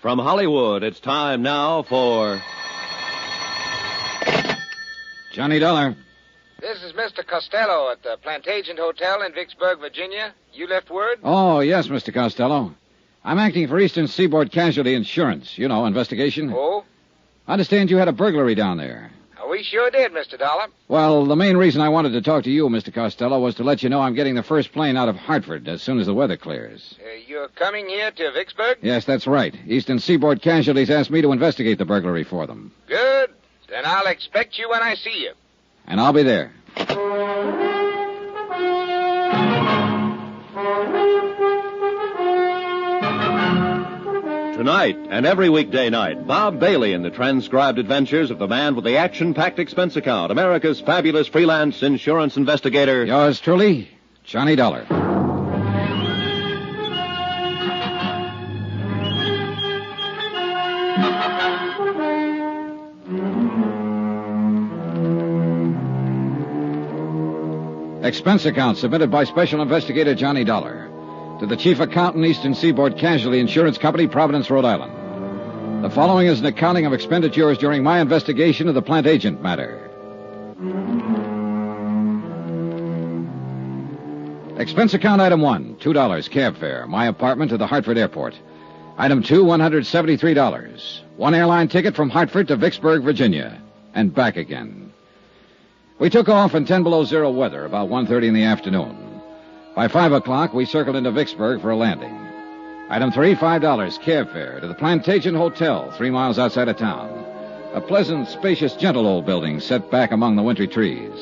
From Hollywood, it's time now for... Johnny Dollar. This is Mr. Costello at the Plantagent Hotel in Vicksburg, Virginia. You left word? Oh, yes, Mr. Costello. I'm acting for Eastern Seaboard Casualty Insurance. You know, investigation. Oh? I understand you had a burglary down there. We sure did, Mr. Dollar. Well, the main reason I wanted to talk to you, Mr. Costello, was to let you know I'm getting the first plane out of Hartford as soon as the weather clears. You're coming here to Vicksburg? Yes, that's right. Eastern Seaboard Casualties asked me to investigate the burglary for them. Good. Then I'll expect you when I see you. And I'll be there. Tonight and every weekday night, Bob Bailey in the transcribed adventures of the man with the action-packed expense account, America's fabulous freelance insurance investigator. Yours truly, Johnny Dollar. Expense account submitted by Special Investigator Johnny Dollar to the Chief Accountant, Eastern Seaboard Casualty Insurance Company, Providence, Rhode Island. The following is an accounting of expenditures during my investigation of the Plantagent matter. Expense account item 1, $2, cab fare, my apartment to the Hartford airport. Item 2, $173. One airline ticket from Hartford to Vicksburg, Virginia, and back again. We took off in 10 below zero weather about 1:30 in the afternoon. By 5 o'clock, we circled into Vicksburg for a landing. Item 3, $5, cab fare to the Plantagent Hotel, 3 miles outside of town. A pleasant, spacious, gentle old building set back among the wintry trees.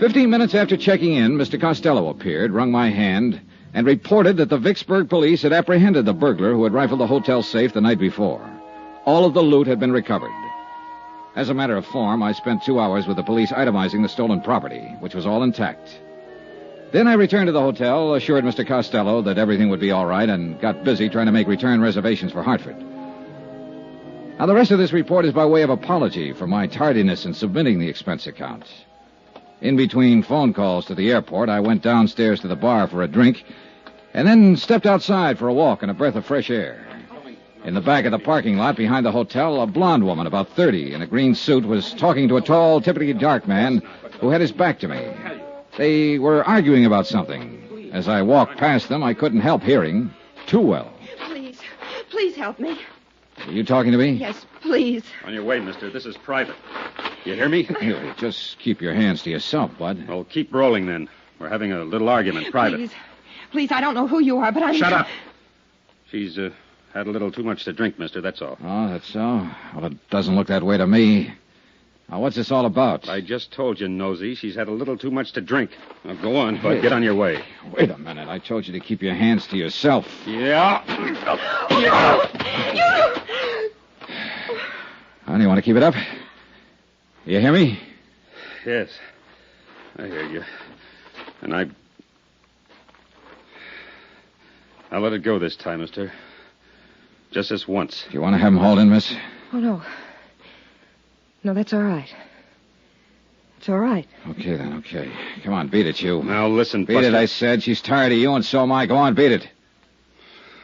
15 minutes after checking in, Mr. Costello appeared, wrung my hand, and reported that the Vicksburg police had apprehended the burglar who had rifled the hotel safe the night before. All of the loot had been recovered. As a matter of form, I spent 2 hours with the police itemizing the stolen property, which was all intact. Then I returned to the hotel, assured Mr. Costello that everything would be all right, and got busy trying to make return reservations for Hartford. Now, the rest of this report is by way of apology for my tardiness in submitting the expense account. In between phone calls to the airport, I went downstairs to the bar for a drink, and then stepped outside for a walk and a breath of fresh air. In the back of the parking lot behind the hotel, a blonde woman about 30 in a green suit was talking to a tall, typically dark man who had his back to me. They were arguing about something. As I walked past them, I couldn't help hearing too well. Please help me. Are you talking to me? Yes, please. On your way, mister. This is private. You hear me? Here, just keep your hands to yourself, bud. Well, keep rolling, then. We're having a little argument, private. Please, I don't know who you are, but I'm... Shut up. She's, had a little too much to drink, mister, that's all. Oh, that's so? Well, it doesn't look that way to me. Now, what's this all about? I just told you, Nosy, she's had a little too much to drink. Now, go on, bud. Get on your way. Wait a minute. I told you to keep your hands to yourself. Yeah. How do you want to keep it up? You hear me? Yes. I hear you. And I'll let it go this time, mister. Just this once. Do you want to have him hauled in, miss? Oh, no. No, that's all right. It's all right. Okay, then, okay. Come on, beat it, you. Now, listen, Beat Buster. it, I said. She's tired of you, and so am I. Go on, beat it.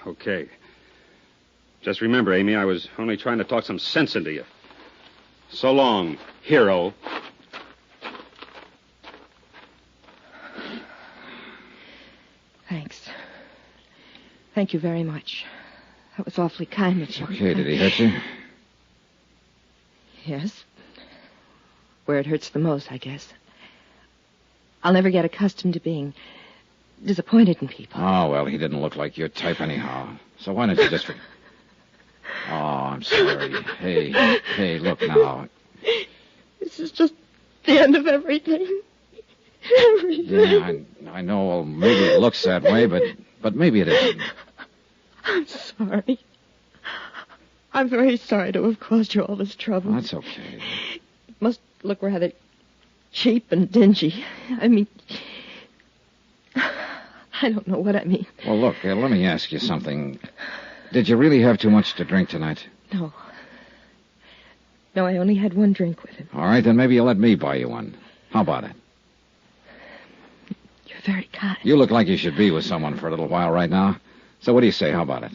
Okay. Just remember, Amy, I was only trying to talk some sense into you. So long, hero. Thanks. Thank you very much. That was awfully kind of you. Okay, did he hurt you? Yes. Where it hurts the most, I guess. I'll never get accustomed to being disappointed in people. Oh, well, he didn't look like your type anyhow. So why don't you just... Oh, I'm sorry. Hey, look now. This is just the end of everything. Everything. Yeah, I know. Well, maybe it looks that way, but maybe it isn't. I'm sorry. I'm very sorry to have caused you all this trouble. That's okay. It must look rather cheap and dingy. I mean, I don't know what I mean. Well, look, let me ask you something. Did you really have too much to drink tonight? No. No, I only had one drink with him. All right, then maybe you'll let me buy you one. How about it? You're very kind. You look like you should be with someone for a little while right now. So what do you say? How about it?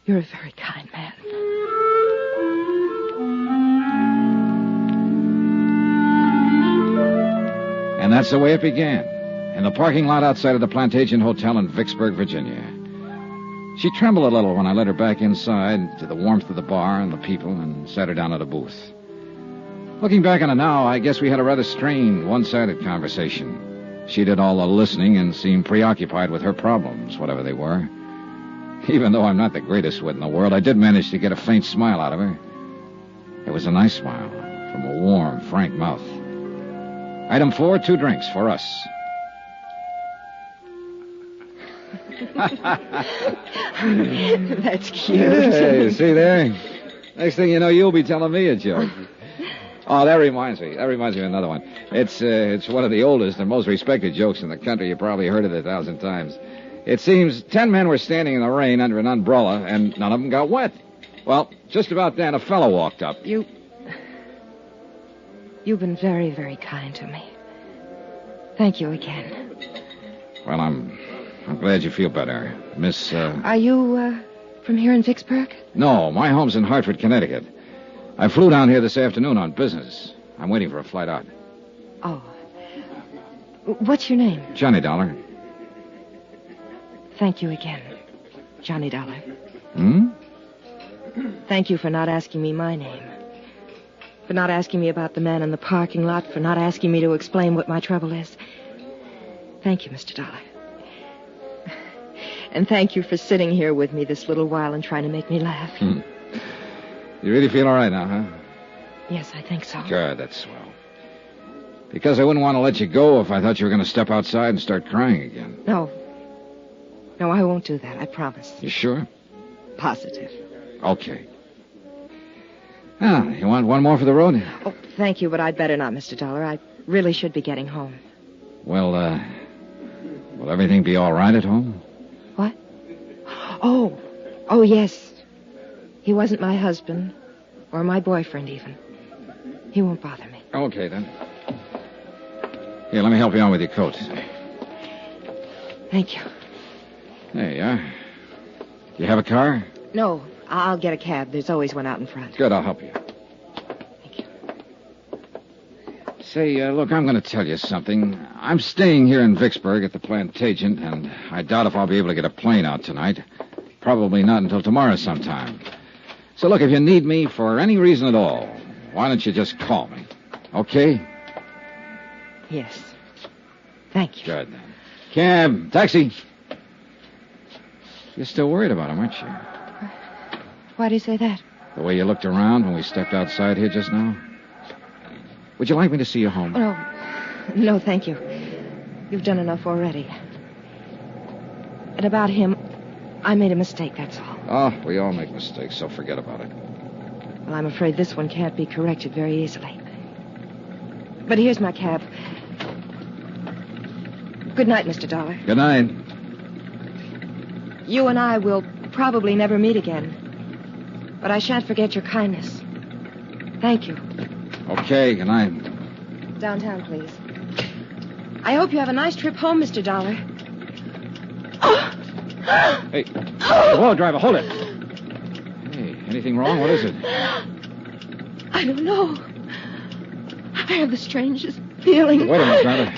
You're a very kind man. And that's the way it began, in the parking lot outside of the Plantagent Hotel in Vicksburg, Virginia. She trembled a little when I led her back inside to the warmth of the bar and the people and sat her down at a booth. Looking back on it now, I guess we had a rather strained, one-sided conversation. She did all the listening and seemed preoccupied with her problems, whatever they were. Even though I'm not the greatest wit in the world, I did manage to get a faint smile out of her. It was a nice smile from a warm, frank mouth. Item 4, 2 drinks for us. That's cute. Hey, see there? Next thing you know, you'll be telling me a joke. Oh, that reminds me of another one. It's one of the oldest and most respected jokes in the country. You probably heard it 1,000 times. It seems 10 men were standing in the rain under an umbrella, and none of them got wet. Well, just about then, a fellow walked up. You've been very, very kind to me. Thank you again. Well, I'm glad you feel better, Miss, Are you, from here in Vicksburg? No, my home's in Hartford, Connecticut. I flew down here this afternoon on business. I'm waiting for a flight out. Oh. What's your name? Johnny Dollar. Thank you again, Johnny Dollar. Hmm? Thank you for not asking me my name. For not asking me about the man in the parking lot. For not asking me to explain what my trouble is. Thank you, Mr. Dollar. And thank you for sitting here with me this little while and trying to make me laugh. You really feel all right now, huh? Yes, I think so. Good, that's swell. Because I wouldn't want to let you go if I thought you were going to step outside and start crying again. No, I won't do that, I promise. You sure? Positive. Okay. Ah, you want one more for the road? Oh, thank you, but I'd better not, Mr. Dollar. I really should be getting home. Well, will everything be all right at home? What? Oh, yes. He wasn't my husband, or my boyfriend, even. He won't bother me. Okay, then. Here, let me help you on with your coat. Thank you. There you are. You have a car? No, I'll get a cab. There's always one out in front. Good, I'll help you. Thank you. Say, look, I'm going to tell you something. I'm staying here in Vicksburg at the Plantagent, and I doubt if I'll be able to get a plane out tonight. Probably not until tomorrow sometime. So, look, if you need me for any reason at all, why don't you just call me? Okay? Yes. Thank you. Good, then. Cab, taxi. You're still worried about him, aren't you? Why do you say that? The way you looked around when we stepped outside here just now. Would you like me to see you home? Oh, no, thank you. You've done enough already. And about him, I made a mistake, that's all. Oh, we all make mistakes, so forget about it. Well, I'm afraid this one can't be corrected very easily. But here's my cab. Good night, Mr. Dollar. Good night. You and I will probably never meet again. But I shan't forget your kindness. Thank you. Okay, good night. Downtown, please. I hope you have a nice trip home, Mr. Dollar. Hey, whoa, driver, hold it. Hey, anything wrong? What is it? I don't know. I have the strangest feeling. Wait a minute, driver.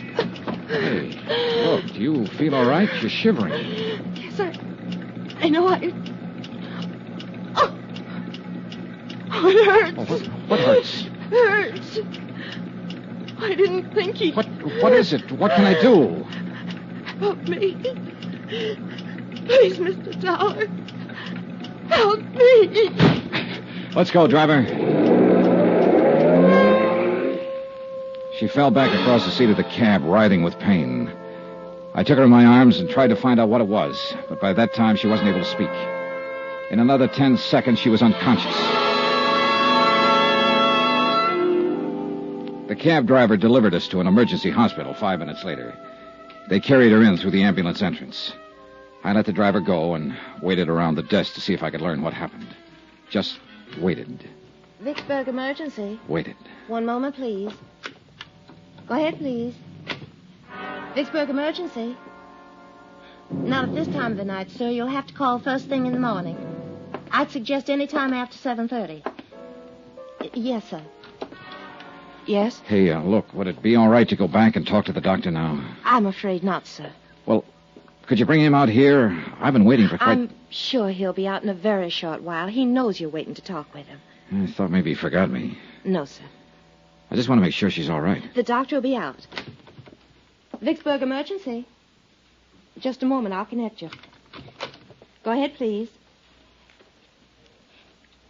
Hey, look, do you feel all right? You're shivering. Yes, I know I... Oh, it hurts. Oh, what hurts? Hurts. I didn't think he... What is it? What can I do? Help me. Please, Mr. Dollar. Help me. Let's go, driver. She fell back across the seat of the cab, writhing with pain. I took her in my arms and tried to find out what it was, but by that time she wasn't able to speak. In another 10 seconds, she was unconscious. The cab driver delivered us to an emergency hospital 5 minutes later. They carried her in through the ambulance entrance. I let the driver go and waited around the desk to see if I could learn what happened. Just waited. Vicksburg emergency. Waited. One moment, please. Go ahead, please. Vicksburg emergency. Not at this time of the night, sir. You'll have to call first thing in the morning. I'd suggest any time after 7:30. Yes, sir. Yes? Hey, look, would it be all right to go back and talk to the doctor now? I'm afraid not, sir. Well, could you bring him out here? I've been waiting for quite... I'm sure he'll be out in a very short while. He knows you're waiting to talk with him. I thought maybe he forgot me. No, sir. I just want to make sure she's all right. The doctor will be out. Vicksburg Emergency. Just a moment. I'll connect you. Go ahead, please.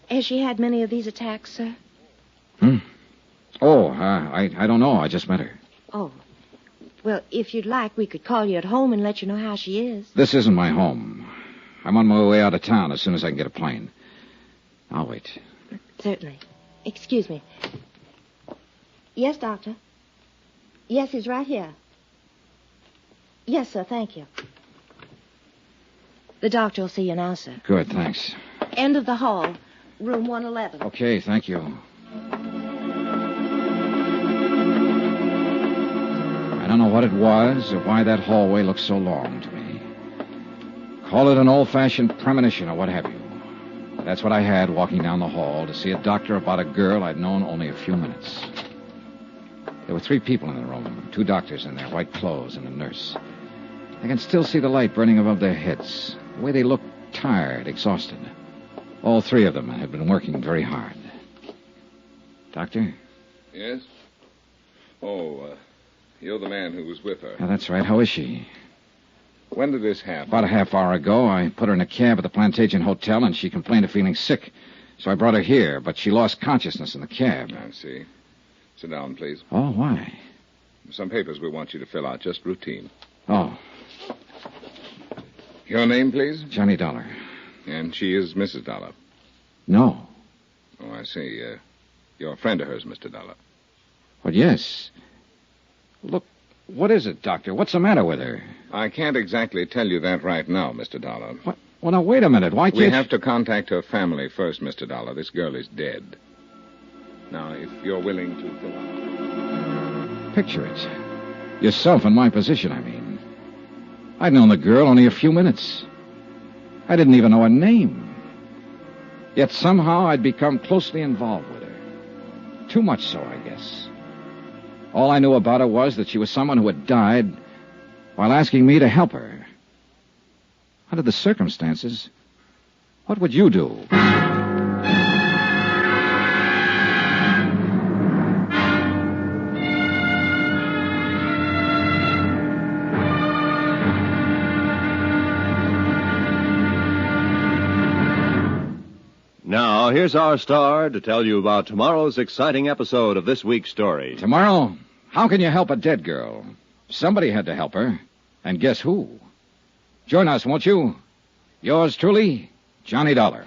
Has she had many of these attacks, sir? Oh, I don't know. I just met her. Oh. Well, if you'd like, we could call you at home and let you know how she is. This isn't my home. I'm on my way out of town as soon as I can get a plane. I'll wait. Certainly. Excuse me. Yes, doctor. Yes, he's right here. Yes, sir, thank you. The doctor will see you now, sir. Good, thanks. End of the hall, room 111. Okay, thank you. I don't know what it was or why that hallway looked so long to me. Call it an old-fashioned premonition or what have you. That's what I had walking down the hall to see a doctor about a girl I'd known only a few minutes. There were 3 people in the room, 2 doctors in their white clothes and a nurse. I can still see the light burning above their heads, the way they looked tired, exhausted. All 3 of them had been working very hard. Doctor? Yes? Oh, you're the man who was with her. Yeah, that's right. How is she? When did this happen? About a half hour ago, I put her in a cab at the Plantagent Hotel, and she complained of feeling sick. So I brought her here, but she lost consciousness in the cab. I see. Sit down, please. Oh, why? Some papers we want you to fill out, just routine. Oh, Your name, please? Johnny Dollar. And she is Mrs. Dollar. No. Oh, I see. You're a friend of hers, Mr. Dollar. Well, yes. Look, what is it, Doctor? What's the matter with her? I can't exactly tell you that right now, Mr. Dollar. What? Well, now, wait a minute. Why can't We have to contact her family first, Mr. Dollar. This girl is dead. Now, if you're willing to fill out... Picture it. Yourself in my position, I mean. I'd known the girl only a few minutes. I didn't even know her name. Yet somehow I'd become closely involved with her. Too much so, I guess. All I knew about her was that she was someone who had died while asking me to help her. Under the circumstances, what would you do? Now, here's our star to tell you about tomorrow's exciting episode of this week's story. Tomorrow, how can you help a dead girl? Somebody had to help her. And guess who? Join us, won't you? Yours truly, Johnny Dollar.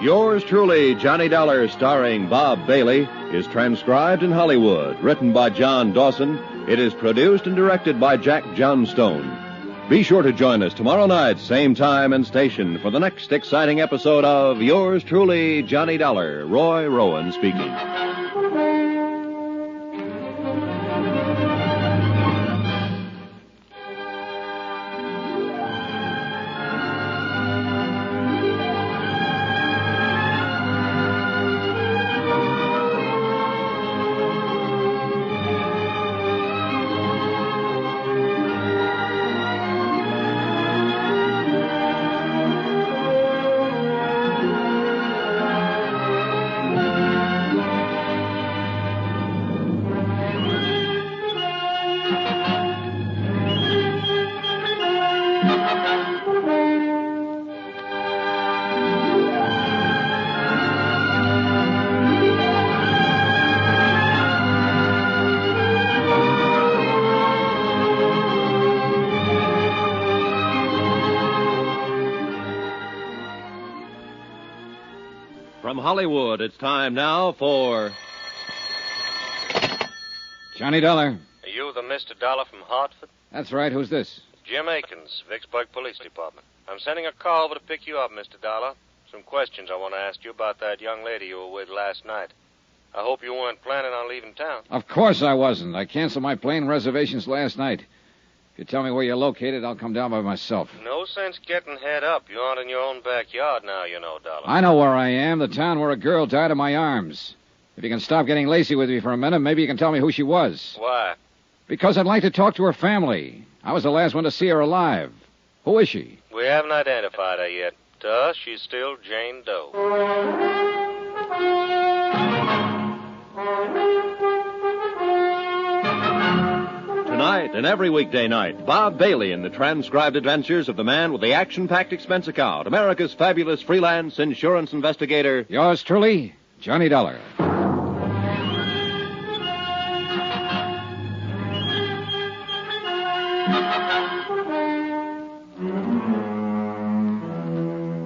Yours truly, Johnny Dollar, starring Bob Bailey, is transcribed in Hollywood, written by John Dawson. It is produced and directed by Jack Johnstone. Be sure to join us tomorrow night, same time and station, for the next exciting episode of Yours truly, Johnny Dollar. Roy Rowan speaking. From Hollywood, it's time now for... Johnny Dollar. Are you the Mr. Dollar from Hartford? That's right. Who's this? Jim Akins, Vicksburg Police Department. I'm sending a car over to pick you up, Mr. Dollar. Some questions I want to ask you about that young lady you were with last night. I hope you weren't planning on leaving town. Of course I wasn't. I canceled my plane reservations last night. If you tell me where you're located, I'll come down by myself. No sense getting head up. You aren't in your own backyard now, you know, Dollar. I know where I am, the town where a girl died in my arms. If you can stop getting lazy with me for a minute, maybe you can tell me who she was. Why? Because I'd like to talk to her family. I was the last one to see her alive. Who is she? We haven't identified her yet. To us, she's still Jane Doe. Tonight and every weekday night, Bob Bailey in the transcribed adventures of the man with the action-packed expense account, America's fabulous freelance insurance investigator. Yours truly, Johnny Dollar.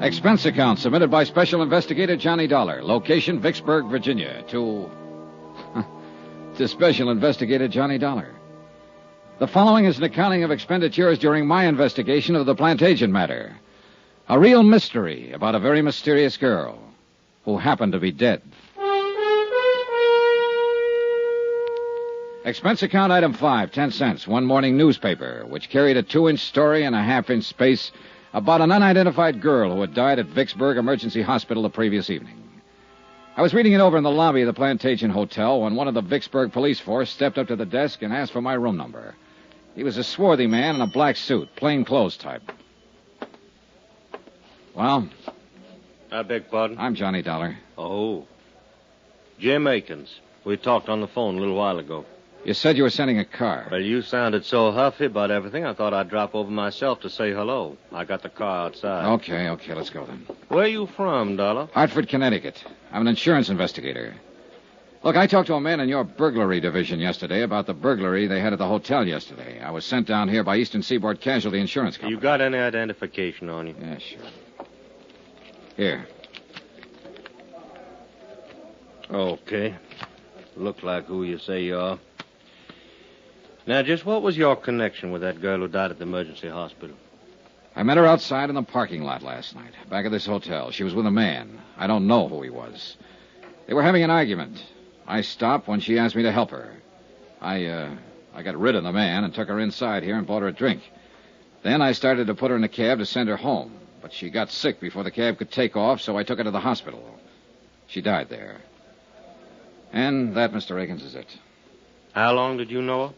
Expense account submitted by Special Investigator Johnny Dollar. Location, Vicksburg, Virginia. To Special Investigator Johnny Dollar. The following is an accounting of expenditures during my investigation of the Plantagent matter. A real mystery about a very mysterious girl who happened to be dead. Expense account item 5, 10 cents. One morning newspaper, which carried a 2-inch story and a 1/2-inch space about an unidentified girl who had died at Vicksburg Emergency Hospital the previous evening. I was reading it over in the lobby of the Plantagent Hotel when one of the Vicksburg police force stepped up to the desk and asked for my room number. He was a swarthy man in a black suit, plain clothes type. Well? I beg pardon? I'm Johnny Dollar. Oh. Jim Akins. We talked on the phone a little while ago. You said you were sending a car. Well, you sounded so huffy about everything, I thought I'd drop over myself to say hello. I got the car outside. Okay, let's go then. Where you from, Dollar? Hartford, Connecticut. I'm an insurance investigator. Look, I talked to a man in your burglary division yesterday about the burglary they had at the hotel yesterday. I was sent down here by Eastern Seaboard Casualty Insurance Company. You got any identification on you? Yeah, sure. Here. Okay. Look like who you say you are. Now, just what was your connection with that girl who died at the emergency hospital? I met her outside in the parking lot last night, back of this hotel. She was with a man. I don't know who he was. They were having an argument. I stopped when she asked me to help her. I got rid of the man and took her inside here and bought her a drink. Then I started to put her in a cab to send her home. But she got sick before the cab could take off, so I took her to the hospital. She died there. And that, Mr. Akins, is it. How long did you know her?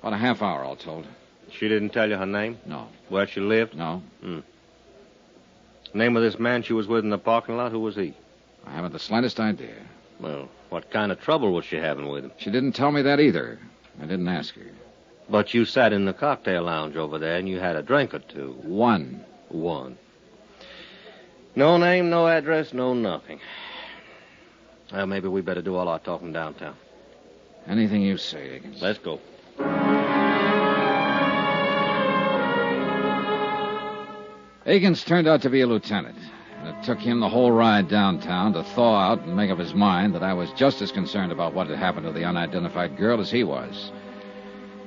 About a half hour, all told. She didn't tell you her name? No. Where she lived? No. Name of this man she was with in the parking lot, who was he? I haven't the slightest idea. Well, what kind of trouble was she having with him? She didn't tell me that either. I didn't ask her. But you sat in the cocktail lounge over there and you had a drink or two. One. No name, no address, no nothing. Well, maybe we better do all our talking downtown. Anything you say, Akins. Let's go. Akins turned out to be a lieutenant. And it took him the whole ride downtown to thaw out and make up his mind that I was just as concerned about what had happened to the unidentified girl as he was.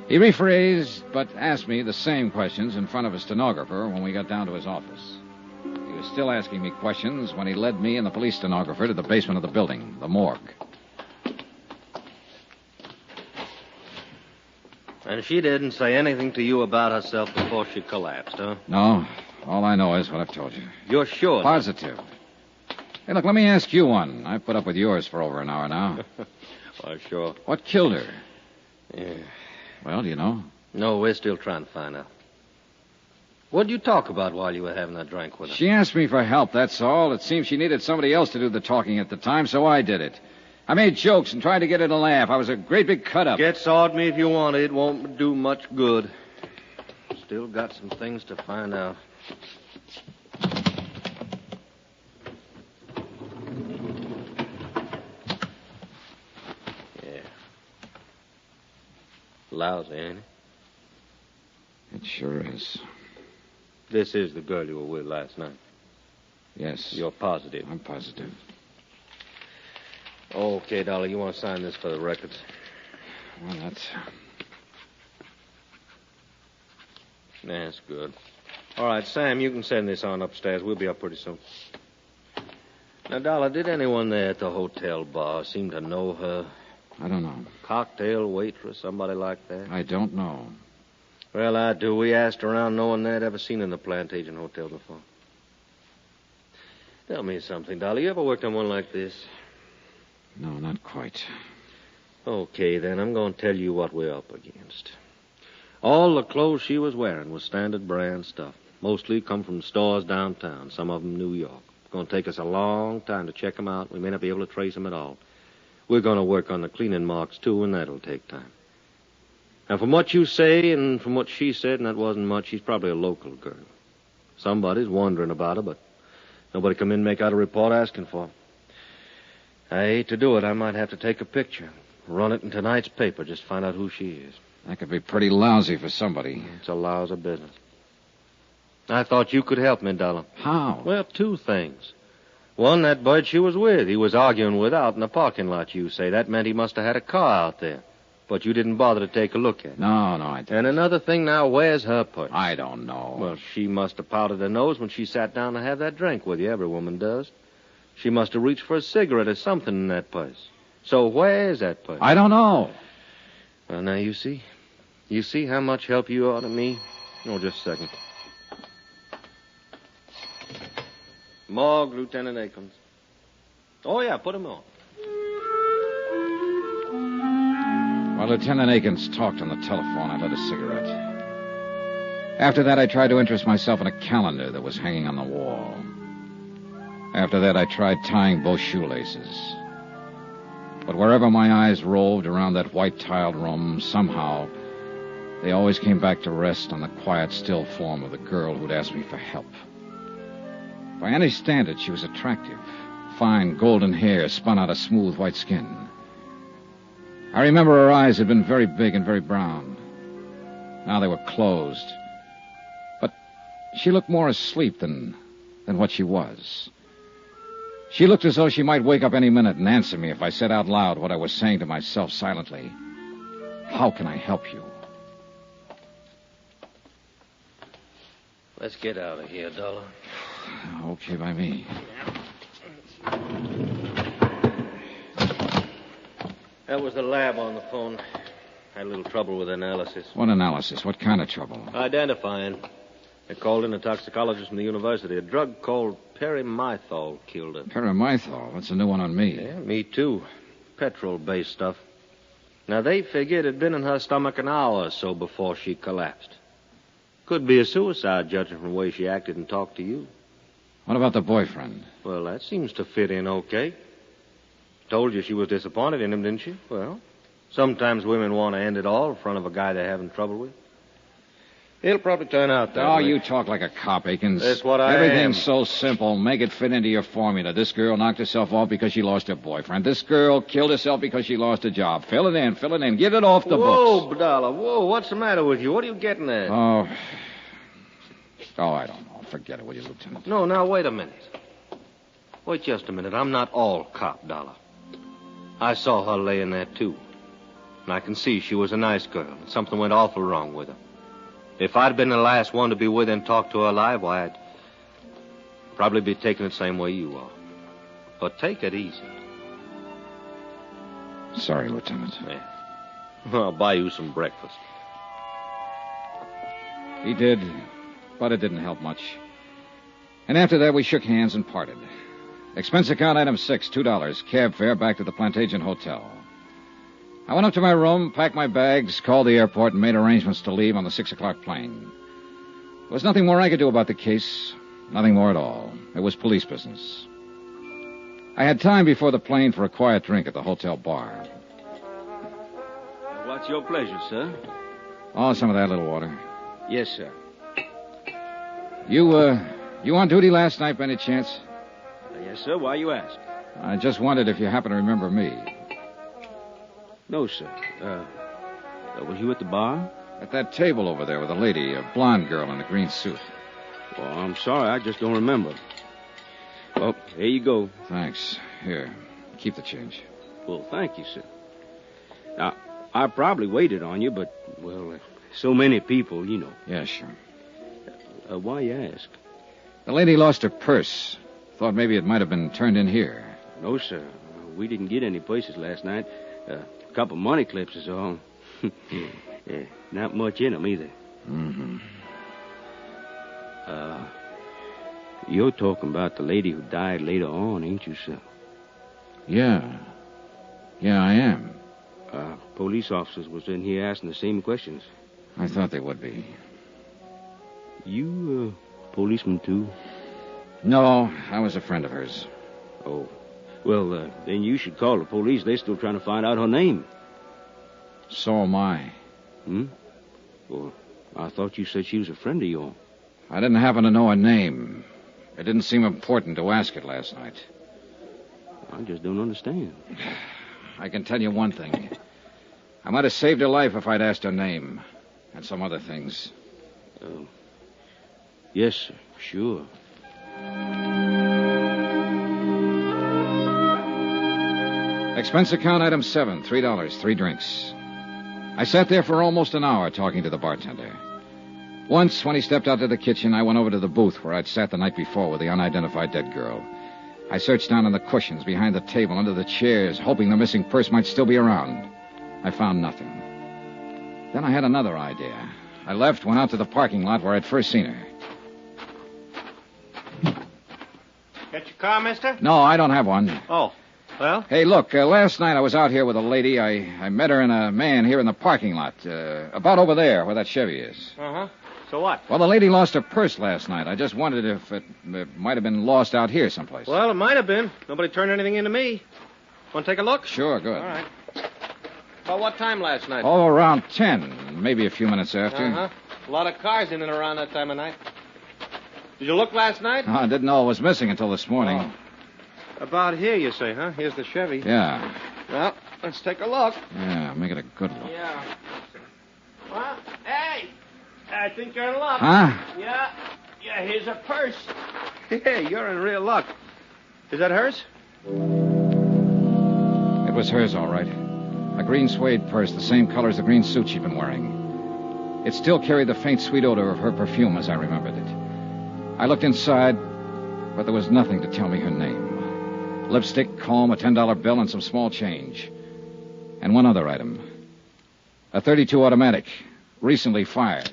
He rephrased, but asked me the same questions in front of a stenographer when we got down to his office. He was still asking me questions when he led me and the police stenographer to the basement of the building, the morgue. And she didn't say anything to you about herself before she collapsed, huh? No, all I know is what I've told you. You're sure? Positive. Hey, look, let me ask you one. I've put up with yours for over an hour now. Well, sure. What killed her? Yeah. Well, do you know? No, we're still trying to find out. What did you talk about while you were having that drink with her? She asked me for help, that's all. It seems she needed somebody else to do the talking at the time, so I did it. I made jokes and tried to get her to laugh. I was a great big cut-up. Get sawed me if you want it. It won't do much good. Still got some things to find out. Yeah. Lousy, ain't it? It sure is. This is the girl you were with last night. Yes. You're positive? I'm positive. Okay, Dollar, you want to sign this for the records? Well, that's... That's good. All right, Sam, you can send this on upstairs. We'll be up pretty soon. Now, Dollar, did anyone there at the hotel bar seem to know her? I don't know. Cocktail waitress, somebody like that? I don't know. Well, I do. We asked around. No one there had ever seen her in the Plantagent Hotel before. Tell me something, Dollar. You ever worked on one like this? No, not quite. Okay, then. I'm going to tell you what we're up against. All the clothes she was wearing was standard brand stuff. Mostly come from stores downtown, some of them New York. It's going to take us a long time to check them out. We may not be able to trace them at all. We're going to work on the cleaning marks, too, and that'll take time. Now, from what you say and from what she said, and that wasn't much, she's probably a local girl. Somebody's wondering about her, but nobody come in and make out a report asking for her. I hate to do it. I might have to take a picture, run it in tonight's paper, just to find out who she is. That could be pretty lousy for somebody. It's a lousy business. I thought you could help me, Dollar. How? Well, two things. One, that bird she was with. He was arguing with out in the parking lot, you say. That meant he must have had a car out there. But you didn't bother to take a look at it. No, I didn't. And another thing now, where's her purse? I don't know. Well, she must have powdered her nose when she sat down to have that drink with you. Every woman does. She must have reached for a cigarette or something in that purse. So where is that purse? I don't know. Well, now, you see? You see how much help you are to me? Oh, just a second. Morgue, Lieutenant Akins. Oh, yeah, put him on. While Lieutenant Akins talked on the telephone, I lit a cigarette. After that, I tried to interest myself in a calendar that was hanging on the wall. After that, I tried tying both shoelaces. But wherever my eyes roved around that white-tiled room, somehow, they always came back to rest on the quiet, still form of the girl who'd asked me for help. By any standard, she was attractive. Fine golden hair spun out of smooth white skin. I remember her eyes had been very big and very brown. Now they were closed. But she looked more asleep than what she was. She looked as though she might wake up any minute and answer me if I said out loud what I was saying to myself silently. How can I help you? Let's get out of here, Dollar. Okay by me. That was the lab on the phone. Had a little trouble with analysis. What analysis? What kind of trouble? Identifying. They called in a toxicologist from the university. A drug called perimethol killed her. Perimethol? That's a new one on me. Yeah, me too. Petrol-based stuff. Now, they figured it had been in her stomach an hour or so before she collapsed. Could be a suicide, judging from the way she acted and talked to you. What about the boyfriend? Well, that seems to fit in okay. Told you she was disappointed in him, didn't she? Well, sometimes women want to end it all in front of a guy they're having trouble with. It'll probably turn out that way. Oh, you talk like a cop, Akins. That's what I Everything's am. so simple. Make it fit into your formula. This girl knocked herself off because she lost her boyfriend. This girl killed herself because she lost a job. Fill it in. Get it off the books. Whoa, Dollar, whoa. What's the matter with you? What are you getting at? Oh, I don't know. Forget it, will you, Lieutenant? No, now, wait a minute. Wait just a minute. I'm not all cop, Dollar. I saw her laying there, too. And I can see she was a nice girl, and something went awful wrong with her. If I'd been the last one to be with her and talk to her alive, why, I'd probably be taking it the same way you are. But take it easy. Sorry, Lieutenant. Yeah. I'll buy you some breakfast. He did, but it didn't help much. And after that, we shook hands and parted. Expense account item 6, $2. Cab fare back to the Plantagent Hotel. I went up to my room, packed my bags, called the airport, and made arrangements to leave on the 6 o'clock plane. There was nothing more I could do about the case. Nothing more at all. It was police business. I had time before the plane for a quiet drink at the hotel bar. What's your pleasure, sir? Oh, some of that little water. Yes, sir. You on duty last night by any chance? Yes, sir. Why you ask? I just wondered if you happen to remember me. No, sir. Was you at the bar? At that table over there with a lady, a blonde girl in a green suit. Well, I'm sorry. I just don't remember. Well, here you go. Thanks. Here, keep the change. Well, thank you, sir. Now, I probably waited on you, but, well, so many people, you know. Yeah, sure. Why you ask? The lady lost her purse. Thought maybe it might have been turned in here. No, sir. We didn't get any places last night. A couple money clips is all. Yeah, not much in them either. Mm-hmm. You're talking about the lady who died later on, ain't you, sir? Yeah. Yeah, I am. Police officers was in here asking the same questions. I thought they would be. You, policeman, too? No, I was a friend of hers. Oh. Well, then you should call the police. They're still trying to find out her name. So am I. Well, I thought you said she was a friend of yours. I didn't happen to know her name. It didn't seem important to ask it last night. I just don't understand. I can tell you one thing. I might have saved her life if I'd asked her name. And some other things. Yes, sir. Sure. Expense account item 7, $3, 3 drinks. I sat there for almost an hour talking to the bartender. Once, when he stepped out to the kitchen, I went over to the booth where I'd sat the night before with the unidentified dead girl. I searched down on the cushions, behind the table, under the chairs, hoping the missing purse might still be around. I found nothing. Then I had another idea. I left, went out to the parking lot where I'd first seen her. Got your car, mister? No, I don't have one. Oh, well? Hey, look, last night I was out here with a lady. I met her and a man here in the parking lot, about over there where that Chevy is. Uh-huh. So what? Well, the lady lost her purse last night. I just wondered if it might have been lost out here someplace. Well, it might have been. Nobody turned anything into me. Want to take a look? Sure, good. All right. About what time last night? Oh, around 10, maybe a few minutes after. Uh-huh. A lot of cars in and around that time of night. Did you look last night? I didn't know it was missing until this morning. Oh. About here, you say, huh? Here's the Chevy. Yeah. Well, let's take a look. Yeah, make it a good look. Yeah. Well, hey! I think you're in luck. Huh? Yeah. Yeah, here's a purse. Hey, you're in real luck. Is that hers? It was hers, all right. A green suede purse, the same color as the green suit she'd been wearing. It still carried the faint, sweet odor of her perfume as I remembered it. I looked inside, but there was nothing to tell me her name. Lipstick, comb, a $10 bill, and some small change. And one other item. A .32 automatic, recently fired.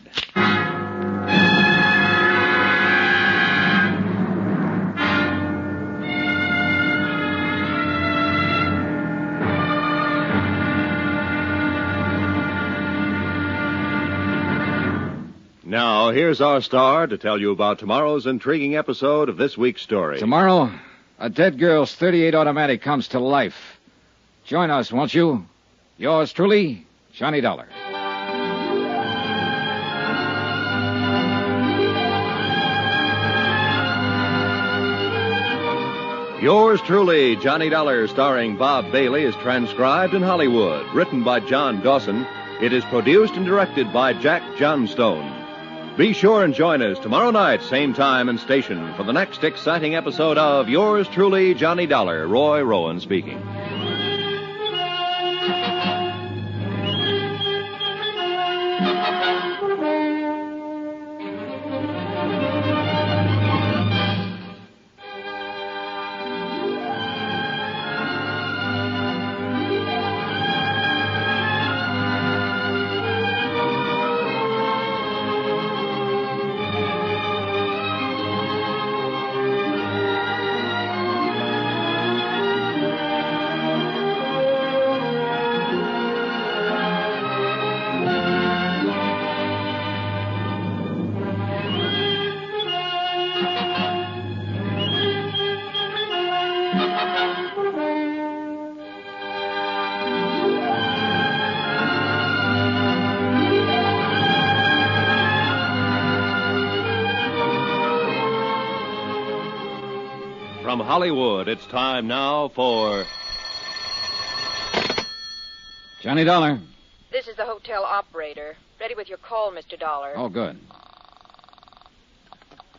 Now, here's our star to tell you about tomorrow's intriguing episode of this week's story. Tomorrow, a dead girl's .38 automatic comes to life. Join us, won't you? Yours truly, Johnny Dollar. Yours truly, Johnny Dollar, starring Bob Bailey, is transcribed in Hollywood. Written by John Dawson. It is produced and directed by Jack Johnstone. Be sure and join us tomorrow night, same time and station, for the next exciting episode of Yours truly, Johnny Dollar. Roy Rowan speaking. From Hollywood, it's time now for... Johnny Dollar. This is the hotel operator. Ready with your call, Mr. Dollar. Oh, good.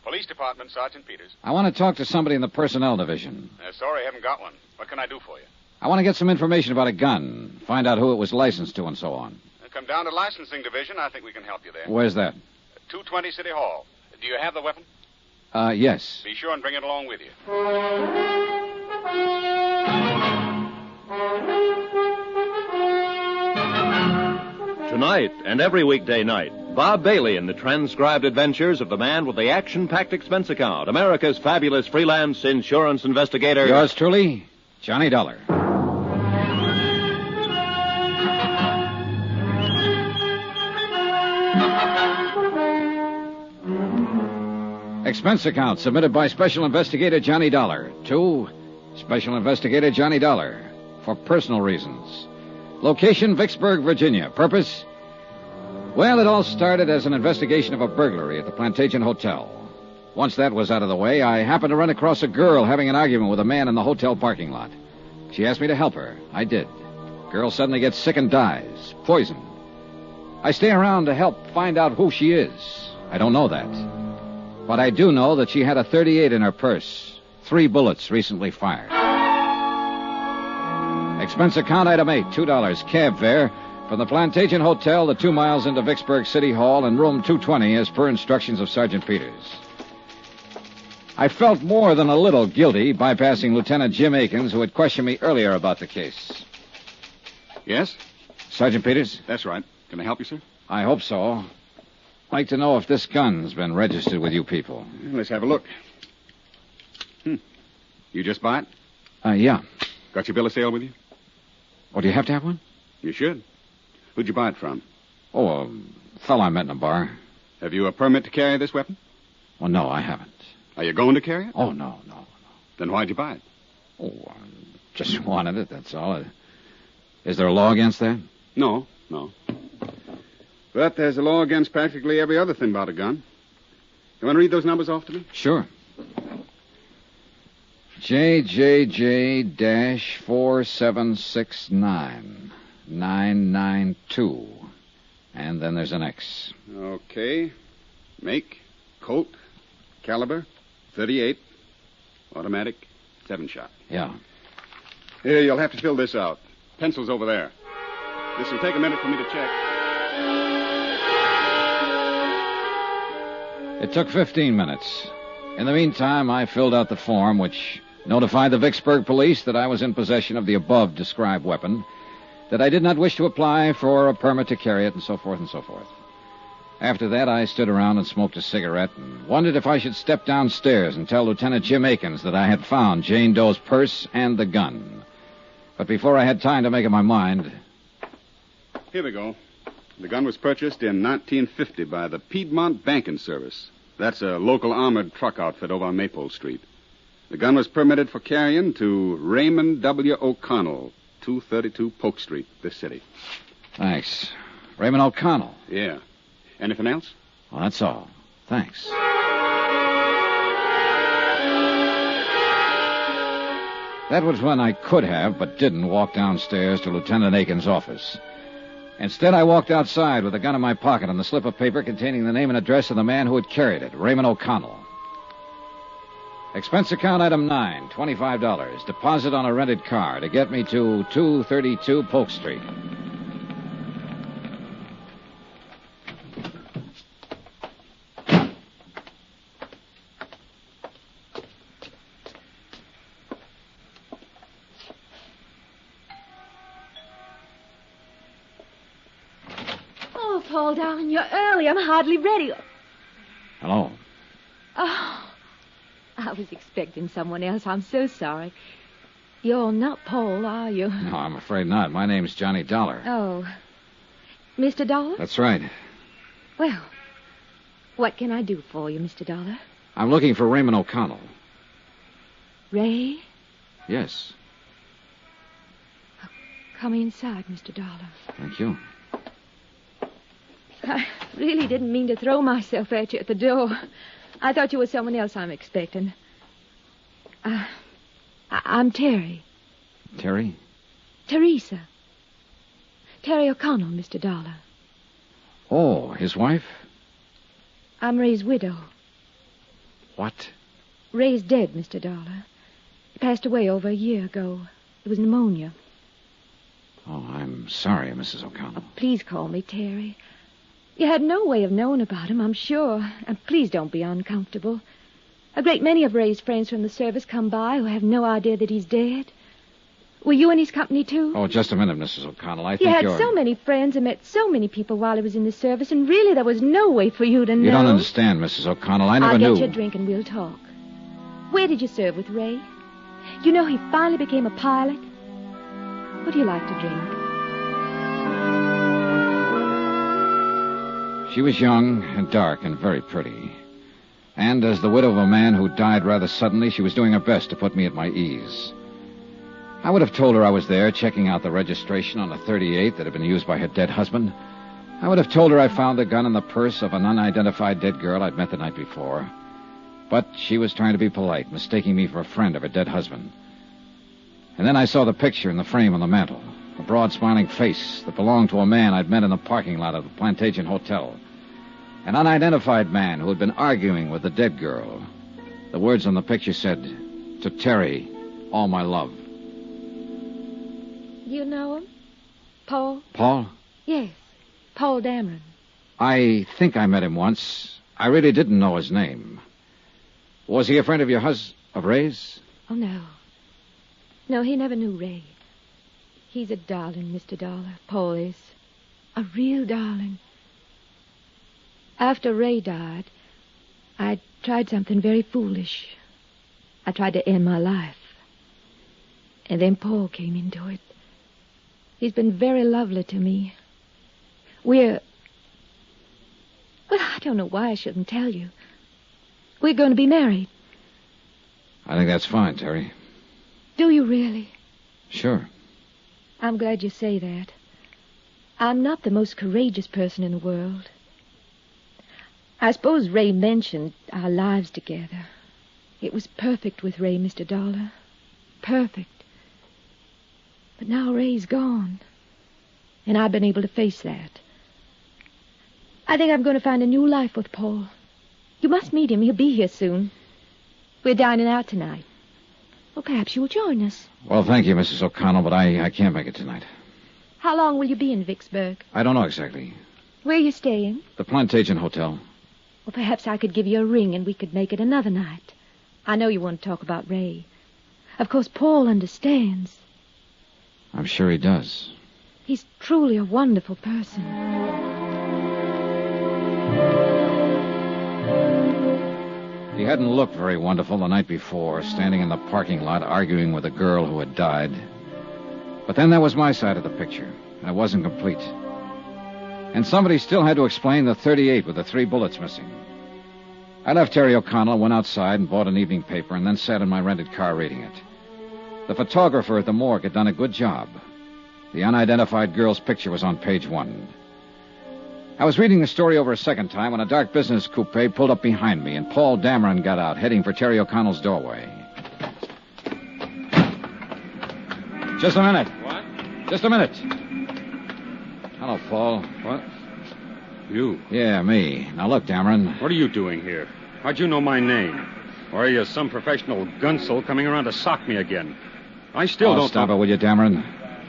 Police Department, Sergeant Peters. I want to talk to somebody in the personnel division. Sorry, I haven't got one. What can I do for you? I want to get some information about a gun, find out who it was licensed to and so on. Come down to licensing division. I think we can help you there. Where's that? 220 City Hall. Do you have the weapon? Yes. Be sure and bring it along with you. Tonight and every weekday night, Bob Bailey in the transcribed adventures of the man with the action-packed expense account, America's fabulous freelance insurance investigator. Yours truly, Johnny Dollar. Expense account submitted by Special Investigator Johnny Dollar to Special Investigator Johnny Dollar for personal reasons. Location, Vicksburg, Virginia. Purpose? Well, it all started as an investigation of a burglary at the Plantagent Hotel. Once that was out of the way, I happened to run across a girl having an argument with a man in the hotel parking lot. She asked me to help her. I did. Girl suddenly gets sick and dies. Poisoned. I stay around to help find out who she is. I don't know that. But I do know that she had a .38 in her purse. 3 bullets recently fired. Expense account item 8, $2 cab fare from the Plantagent Hotel, the 2 miles into Vicksburg City Hall, and room 220 as per instructions of Sergeant Peters. I felt more than a little guilty bypassing Lieutenant Jim Akins, who had questioned me earlier about the case. Yes? Sergeant Peters? That's right. Can I help you, sir? I hope so. I'd like to know if this gun's been registered with you people. Let's have a look. You just buy it? Yeah. Got your bill of sale with you? Oh, do you have to have one? You should. Who'd you buy it from? Oh, a fellow I met in a bar. Have you a permit to carry this weapon? Oh, no, I haven't. Are you going to carry it? Oh, no. Then why'd you buy it? Oh, I just wanted it, that's all. Is there a law against that? No. But there's a law against practically every other thing about a gun. You want to read those numbers off to me? Sure. JJJ-4769-992. And then there's an X. Okay. Make, Colt, caliber, .38, automatic, 7-shot. Yeah. Here, you'll have to fill this out. Pencil's over there. This will take a minute for me to check. It took 15 minutes. In the meantime, I filled out the form which notified the Vicksburg police that I was in possession of the above-described weapon, that I did not wish to apply for a permit to carry it, and so forth and so forth. After that, I stood around and smoked a cigarette and wondered if I should step downstairs and tell Lieutenant Jim Akins that I had found Jane Doe's purse and the gun. But before I had time to make up my mind... Here we go. The gun was purchased in 1950 by the Piedmont Banking Service. That's a local armored truck outfit over on Maple Street. The gun was permitted for carrying to Raymond W. O'Connell, 232 Polk Street, this city. Thanks. Raymond O'Connell? Yeah. Anything else? Well, that's all. Thanks. That was when I could have, but didn't, walk downstairs to Lieutenant Akins' office. Instead, I walked outside with a gun in my pocket and the slip of paper containing the name and address of the man who had carried it, Raymond O'Connell. Expense account item 9, $25. Deposit on a rented car to get me to 232 Polk Street. Paul, darling, you're early. I'm hardly ready. Hello. Oh, I was expecting someone else. I'm so sorry. You're not Paul, are you? No, I'm afraid not. My name's Johnny Dollar. Oh. Mr. Dollar? That's right. Well, what can I do for you, Mr. Dollar? I'm looking for Raymond O'Connell. Ray? Yes. Come inside, Mr. Dollar. Thank you. I really didn't mean to throw myself at you at the door. I thought you were someone else I'm expecting. I'm Terry. Terry? Teresa. Terry O'Connell, Mr. Dollar. Oh, his wife? I'm Ray's widow. What? Ray's dead, Mr. Dollar. He passed away over a year ago. It was pneumonia. Oh, I'm sorry, Mrs. O'Connell. Please call me Terry. You had no way of knowing about him, I'm sure. And please don't be uncomfortable. A great many of Ray's friends from the service come by who have no idea that he's dead. Were you in his company, too? Oh, just a minute, Mrs. O'Connell. I He think had you're... so many friends and met so many people while he was in the service, and really there was no way for you to know. You don't understand, Mrs. O'Connell. I never knew. I'll get you a drink and we'll talk. Where did you serve with Ray? You know he finally became a pilot. What do you like to drink? She was young and dark and very pretty. And as the widow of a man who died rather suddenly, she was doing her best to put me at my ease. I would have told her I was there checking out the registration on a 38 that had been used by her dead husband. I would have told her I found the gun in the purse of an unidentified dead girl I'd met the night before. But she was trying to be polite, mistaking me for a friend of her dead husband. And then I saw the picture in the frame on the mantel, a broad, smiling face that belonged to a man I'd met in the parking lot of the Plantagent Hotel. An unidentified man who had been arguing with the dead girl. The words on the picture said, "To Terry, all my love." You know him? Paul? Paul? Yes, Paul Dameron. I think I met him once. I really didn't know his name. Was he a friend of your of Ray's? Oh, no. No, he never knew Ray. He's a darling, Mr. Dollar. Paul is. A real darling. After Ray died, I tried something very foolish. I tried to end my life. And then Paul came into it. He's been very lovely to me. Well, I don't know why I shouldn't tell you. We're going to be married. I think that's fine, Terry. Do you really? Sure. I'm glad you say that. I'm not the most courageous person in the world. I suppose Ray mentioned our lives together. It was perfect with Ray, Mr. Dollar. Perfect. But now Ray's gone. And I've been able to face that. I think I'm going to find a new life with Paul. You must meet him. He'll be here soon. We're dining out tonight. Well, perhaps you'll join us. Well, thank you, Mrs. O'Connell, but I can't make it tonight. How long will you be in Vicksburg? I don't know exactly. Where are you staying? The Plantagent Hotel. Well, perhaps I could give you a ring and we could make it another night. I know you want to talk about Ray. Of course, Paul understands. I'm sure he does. He's truly a wonderful person. He hadn't looked very wonderful the night before, standing in the parking lot arguing with a girl who had died. But then there was my side of the picture, and it wasn't complete. And somebody still had to explain the 38 with the 3 bullets missing. I left Terry O'Connell, went outside and bought an evening paper, and then sat in my rented car reading it. The photographer at the morgue had done a good job. The unidentified girl's picture was on page 1. I was reading the story over a second time when a dark business coupe pulled up behind me, and Paul Dameron got out, heading for Terry O'Connell's doorway. Just a minute. What? Just a minute. Hello, Paul. What? You? Yeah, me. Now, look, Dameron. What are you doing here? How'd you know my name? Or are you some professional gunsel coming around to sock me again? I still don't... Stop it, will you, Dameron?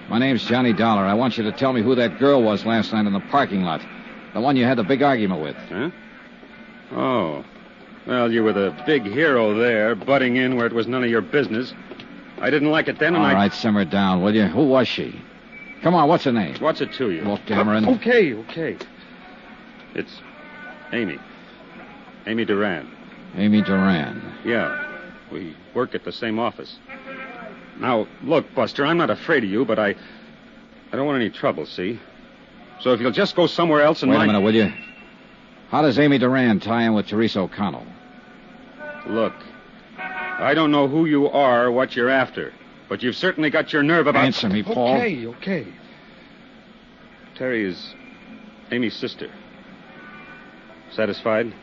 My name's Johnny Dollar. I want you to tell me who that girl was last night in the parking lot. The one you had the big argument with. Huh? Oh. Well, you were the big hero there, butting in where it was none of your business. I didn't like it then, and All right, simmer down, will you? Who was she? Come on, what's her name? What's it to you? Look, Dameron. Okay. It's Amy. Amy Duran. Amy Duran. Yeah. We work at the same office. Now, look, Buster, I'm not afraid of you, but I don't want any trouble, see? So if you'll just go somewhere else and Wait a minute, will you? How does Amy Duran tie in with Teresa O'Connell? Look, I don't know who you are or what you're after, but you've certainly got your nerve about... Answer me, Paul. Okay. Terry is Amy's sister. Satisfied?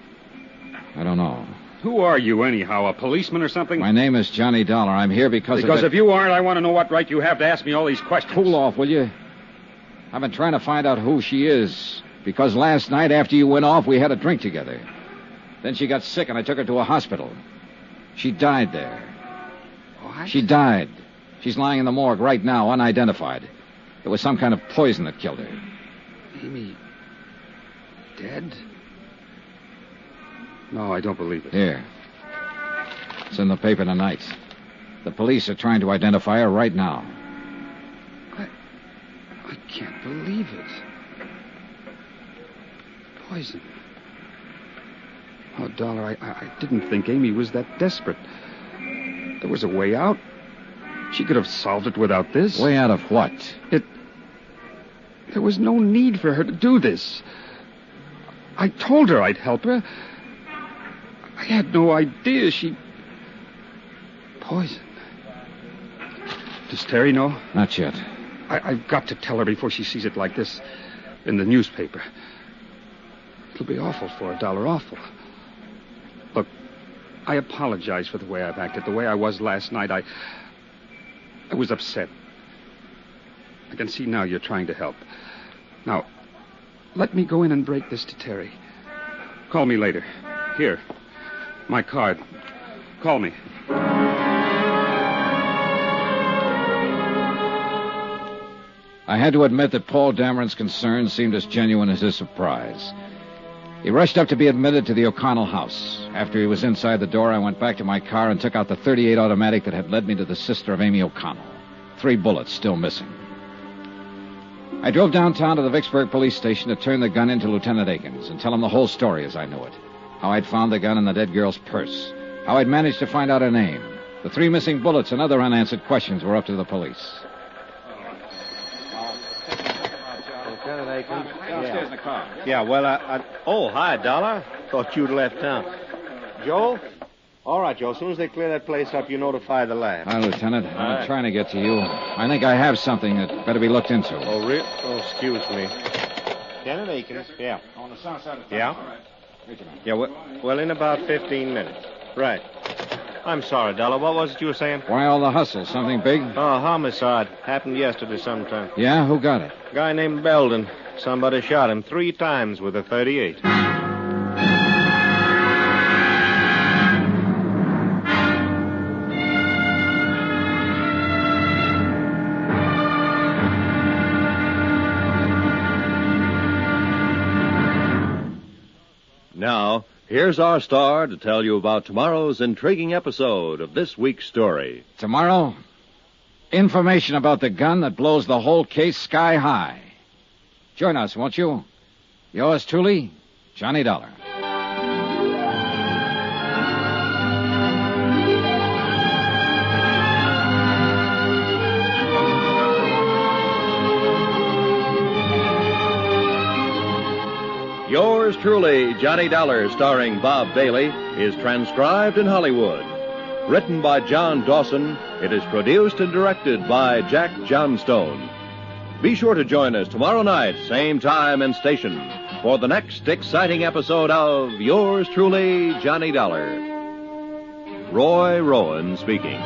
I don't know. Who are you, anyhow? A policeman or something? My name is Johnny Dollar. I'm here because if you aren't, I want to know what right you have to ask me all these questions. Cool off, will you? I've been trying to find out who she is. Because last night, after you went off, we had a drink together. Then she got sick, and I took her to a hospital. She died there. What? She died. She's lying in the morgue right now, unidentified. It was some kind of poison that killed her. Amy... dead? No, I don't believe it. Here. It's in the paper tonight. The police are trying to identify her right now. I can't believe it. Poison. Oh, Dollar, I didn't think Amy was that desperate. There was a way out. She could have solved it without this. Way out of what? There was no need for her to do this. I told her I'd help her. I had no idea she... Poison. Does Terry know? Not yet. I've got to tell her before she sees it like this in the newspaper. It'll be awful for her, Dollar, awful. Look, I apologize for the way I've acted, the way I was last night. I was upset. I can see now you're trying to help. Now, let me go in and break this to Terry. Call me later. Here, my card. Call me. I had to admit that Paul Dameron's concern seemed as genuine as his surprise. He rushed up to be admitted to the O'Connell house. After he was inside the door, I went back to my car and took out the .38 automatic that had led me to the sister of Amy O'Connell. 3 bullets still missing. I drove downtown to the Vicksburg police station to turn the gun into Lieutenant Akins and tell him the whole story as I knew it. How I'd found the gun in the dead girl's purse. How I'd managed to find out her name. The 3 missing bullets and other unanswered questions were up to the police. Lieutenant Akins? Downstairs in the car. Yeah, well, Oh, hi, Dollar. Thought you'd left town. Joe? All right, Joe. As soon as they clear that place up, you notify the lab. Hi, Lieutenant. I'm trying to get to you. I think I have something that better be looked into. Oh, really? Oh, excuse me. Lieutenant Akins? Yeah. On the south side of town. Yeah? All right. Reach him. Yeah, well, in about 15 minutes. Right. I'm sorry, Dollar. What was it you were saying? Why all the hustle? Something big? Oh, homicide. Happened yesterday sometime. Yeah? Who got it? Guy named Belden. Somebody shot him 3 times with a .38. Now, here's our star to tell you about tomorrow's intriguing episode of this week's story. Tomorrow, information about the gun that blows the whole case sky high. Join us, won't you? Yours truly, Johnny Dollar. Yours truly, Johnny Dollar, starring Bob Bailey, is transcribed in Hollywood. Written by John Dawson, it is produced and directed by Jack Johnstone. Be sure to join us tomorrow night, same time and station, for the next exciting episode of Yours truly, Johnny Dollar. Roy Rowan speaking.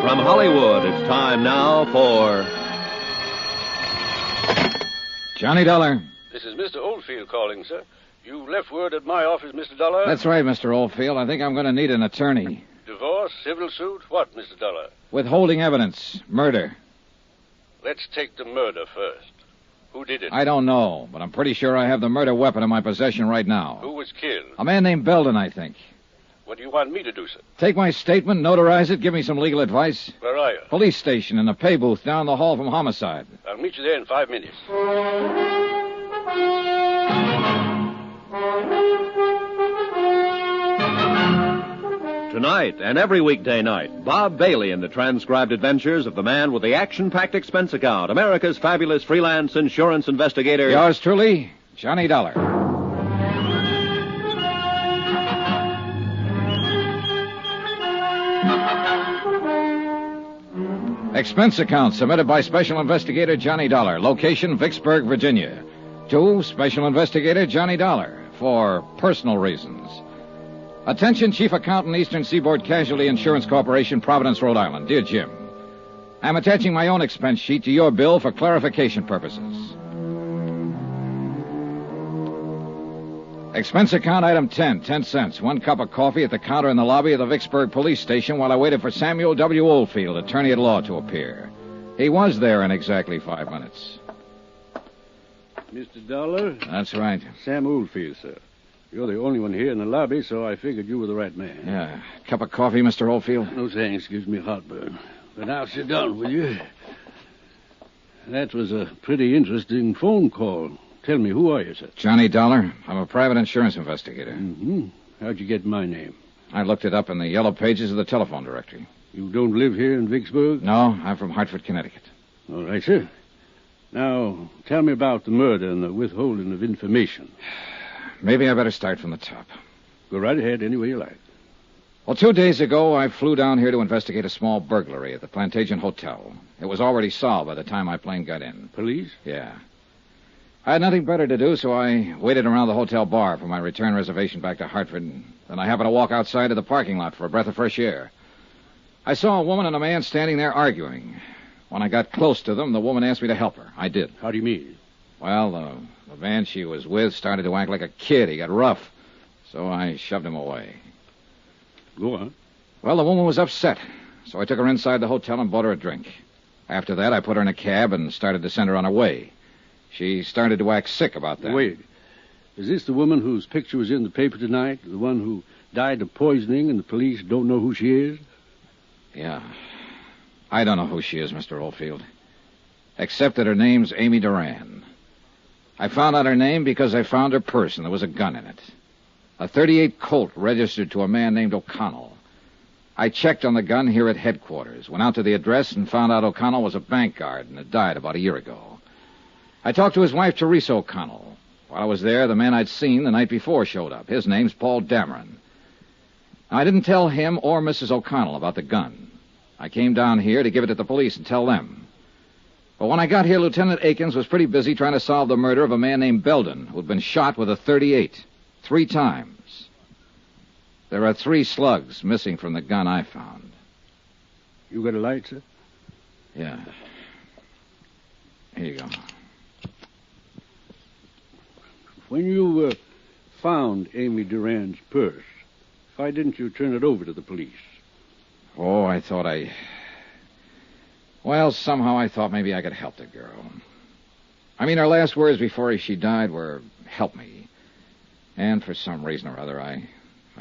From Hollywood, it's time now for Johnny Dollar. This is Mr. Oldfield calling, sir. You left word at my office, Mr. Dollar. That's right, Mr. Oldfield. I think I'm going to need an attorney. Divorce, civil suit, what, Mr. Dollar? Withholding evidence. Murder. Let's take the murder first. Who did it? I don't know, but I'm pretty sure I have the murder weapon in my possession right now. Who was killed? A man named Belden, I think. What do you want me to do, sir? Take my statement, notarize it, give me some legal advice. Where are you? Police station in the pay booth down the hall from homicide. I'll meet you there in 5 minutes. Tonight and every weekday night, Bob Bailey in the transcribed adventures of the man with the action-packed expense account, America's fabulous freelance insurance investigator. Yours truly, Johnny Dollar. Expense account submitted by Special Investigator Johnny Dollar. Location, Vicksburg, Virginia. To Special Investigator Johnny Dollar for personal reasons. Attention, Chief Accountant, Eastern Seaboard Casualty Insurance Corporation, Providence, Rhode Island. Dear Jim, I'm attaching my own expense sheet to your bill for clarification purposes. Expense account item 10 cents. 1 cup of coffee at the counter in the lobby of the Vicksburg police station while I waited for Samuel W. Oldfield, attorney at law, to appear. He was there in exactly 5 minutes. Mr. Dollar? That's right. Sam Oldfield, sir. You're the only one here in the lobby, so I figured you were the right man. Yeah. Cup of coffee, Mr. Oldfield? No thanks. Gives me heartburn. But now sit down, will you? That was a pretty interesting phone call. Tell me, who are you, sir? Johnny Dollar. I'm a private insurance investigator. Mm-hmm. How'd you get my name? I looked it up in the yellow pages of the telephone directory. You don't live here in Vicksburg? No, I'm from Hartford, Connecticut. All right, sir. Now, tell me about the murder and the withholding of information. Maybe I better start from the top. Go right ahead any way you like. Well, 2 days ago, I flew down here to investigate a small burglary at the Plantagent Hotel. It was already solved by the time my plane got in. Police? Yeah. I had nothing better to do, so I waited around the hotel bar for my return reservation back to Hartford, and then I happened to walk outside of the parking lot for a breath of fresh air. I saw a woman and a man standing there arguing. When I got close to them, the woman asked me to help her. I did. How do you mean? Well, the man she was with started to act like a kid. He got rough, so I shoved him away. Go on. Well, the woman was upset, so I took her inside the hotel and bought her a drink. After that, I put her in a cab and started to send her on her way. She started to act sick about that. Wait. Is this the woman whose picture was in the paper tonight? The one who died of poisoning and the police don't know who she is? Yeah. I don't know who she is, Mr. Oldfield. Except that her name's Amy Duran. I found out her name because I found her purse and there was a gun in it. A .38 Colt registered to a man named O'Connell. I checked on the gun here at headquarters, went out to the address and found out O'Connell was a bank guard and had died about a year ago. I talked to his wife, Teresa O'Connell. While I was there, the man I'd seen the night before showed up. His name's Paul Dameron. I didn't tell him or Mrs. O'Connell about the gun. I came down here to give it to the police and tell them. But when I got here, Lieutenant Akins was pretty busy trying to solve the murder of a man named Belden, who'd been shot with a .38 3 times. There are 3 slugs missing from the gun I found. You got a light, sir? Yeah. Here you go. When you found Amy Duran's purse, why didn't you turn it over to the police? Oh, Well, somehow I thought maybe I could help the girl. I mean, her last words before she died were, help me. And for some reason or other, I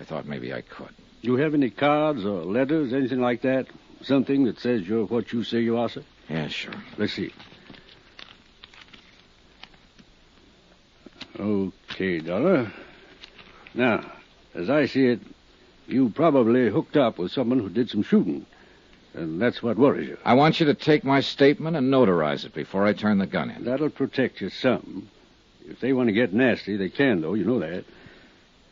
thought maybe I could. Do you have any cards or letters, anything like that? Something that says you're what you say you are, sir? Yeah, sure. Let's see. Okay, Dollar. Now, as I see it, you probably hooked up with someone who did some shooting. And that's what worries you. I want you to take my statement and notarize it before I turn the gun in. That'll protect you some. If they want to get nasty, they can, though. You know that.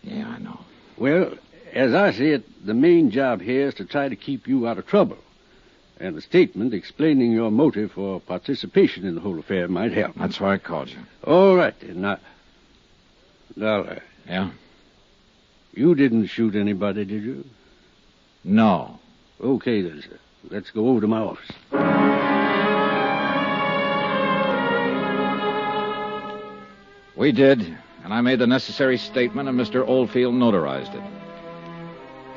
Yeah, I know. Well, as I see it, the main job here is to try to keep you out of trouble. And the statement explaining your motive for participation in the whole affair might help. That's why I called you. All right, then. Now, Dollar. Yeah? You didn't shoot anybody, did you? No. Okay, then, sir. Let's go over to my office. We did, and I made the necessary statement, and Mr. Oldfield notarized it.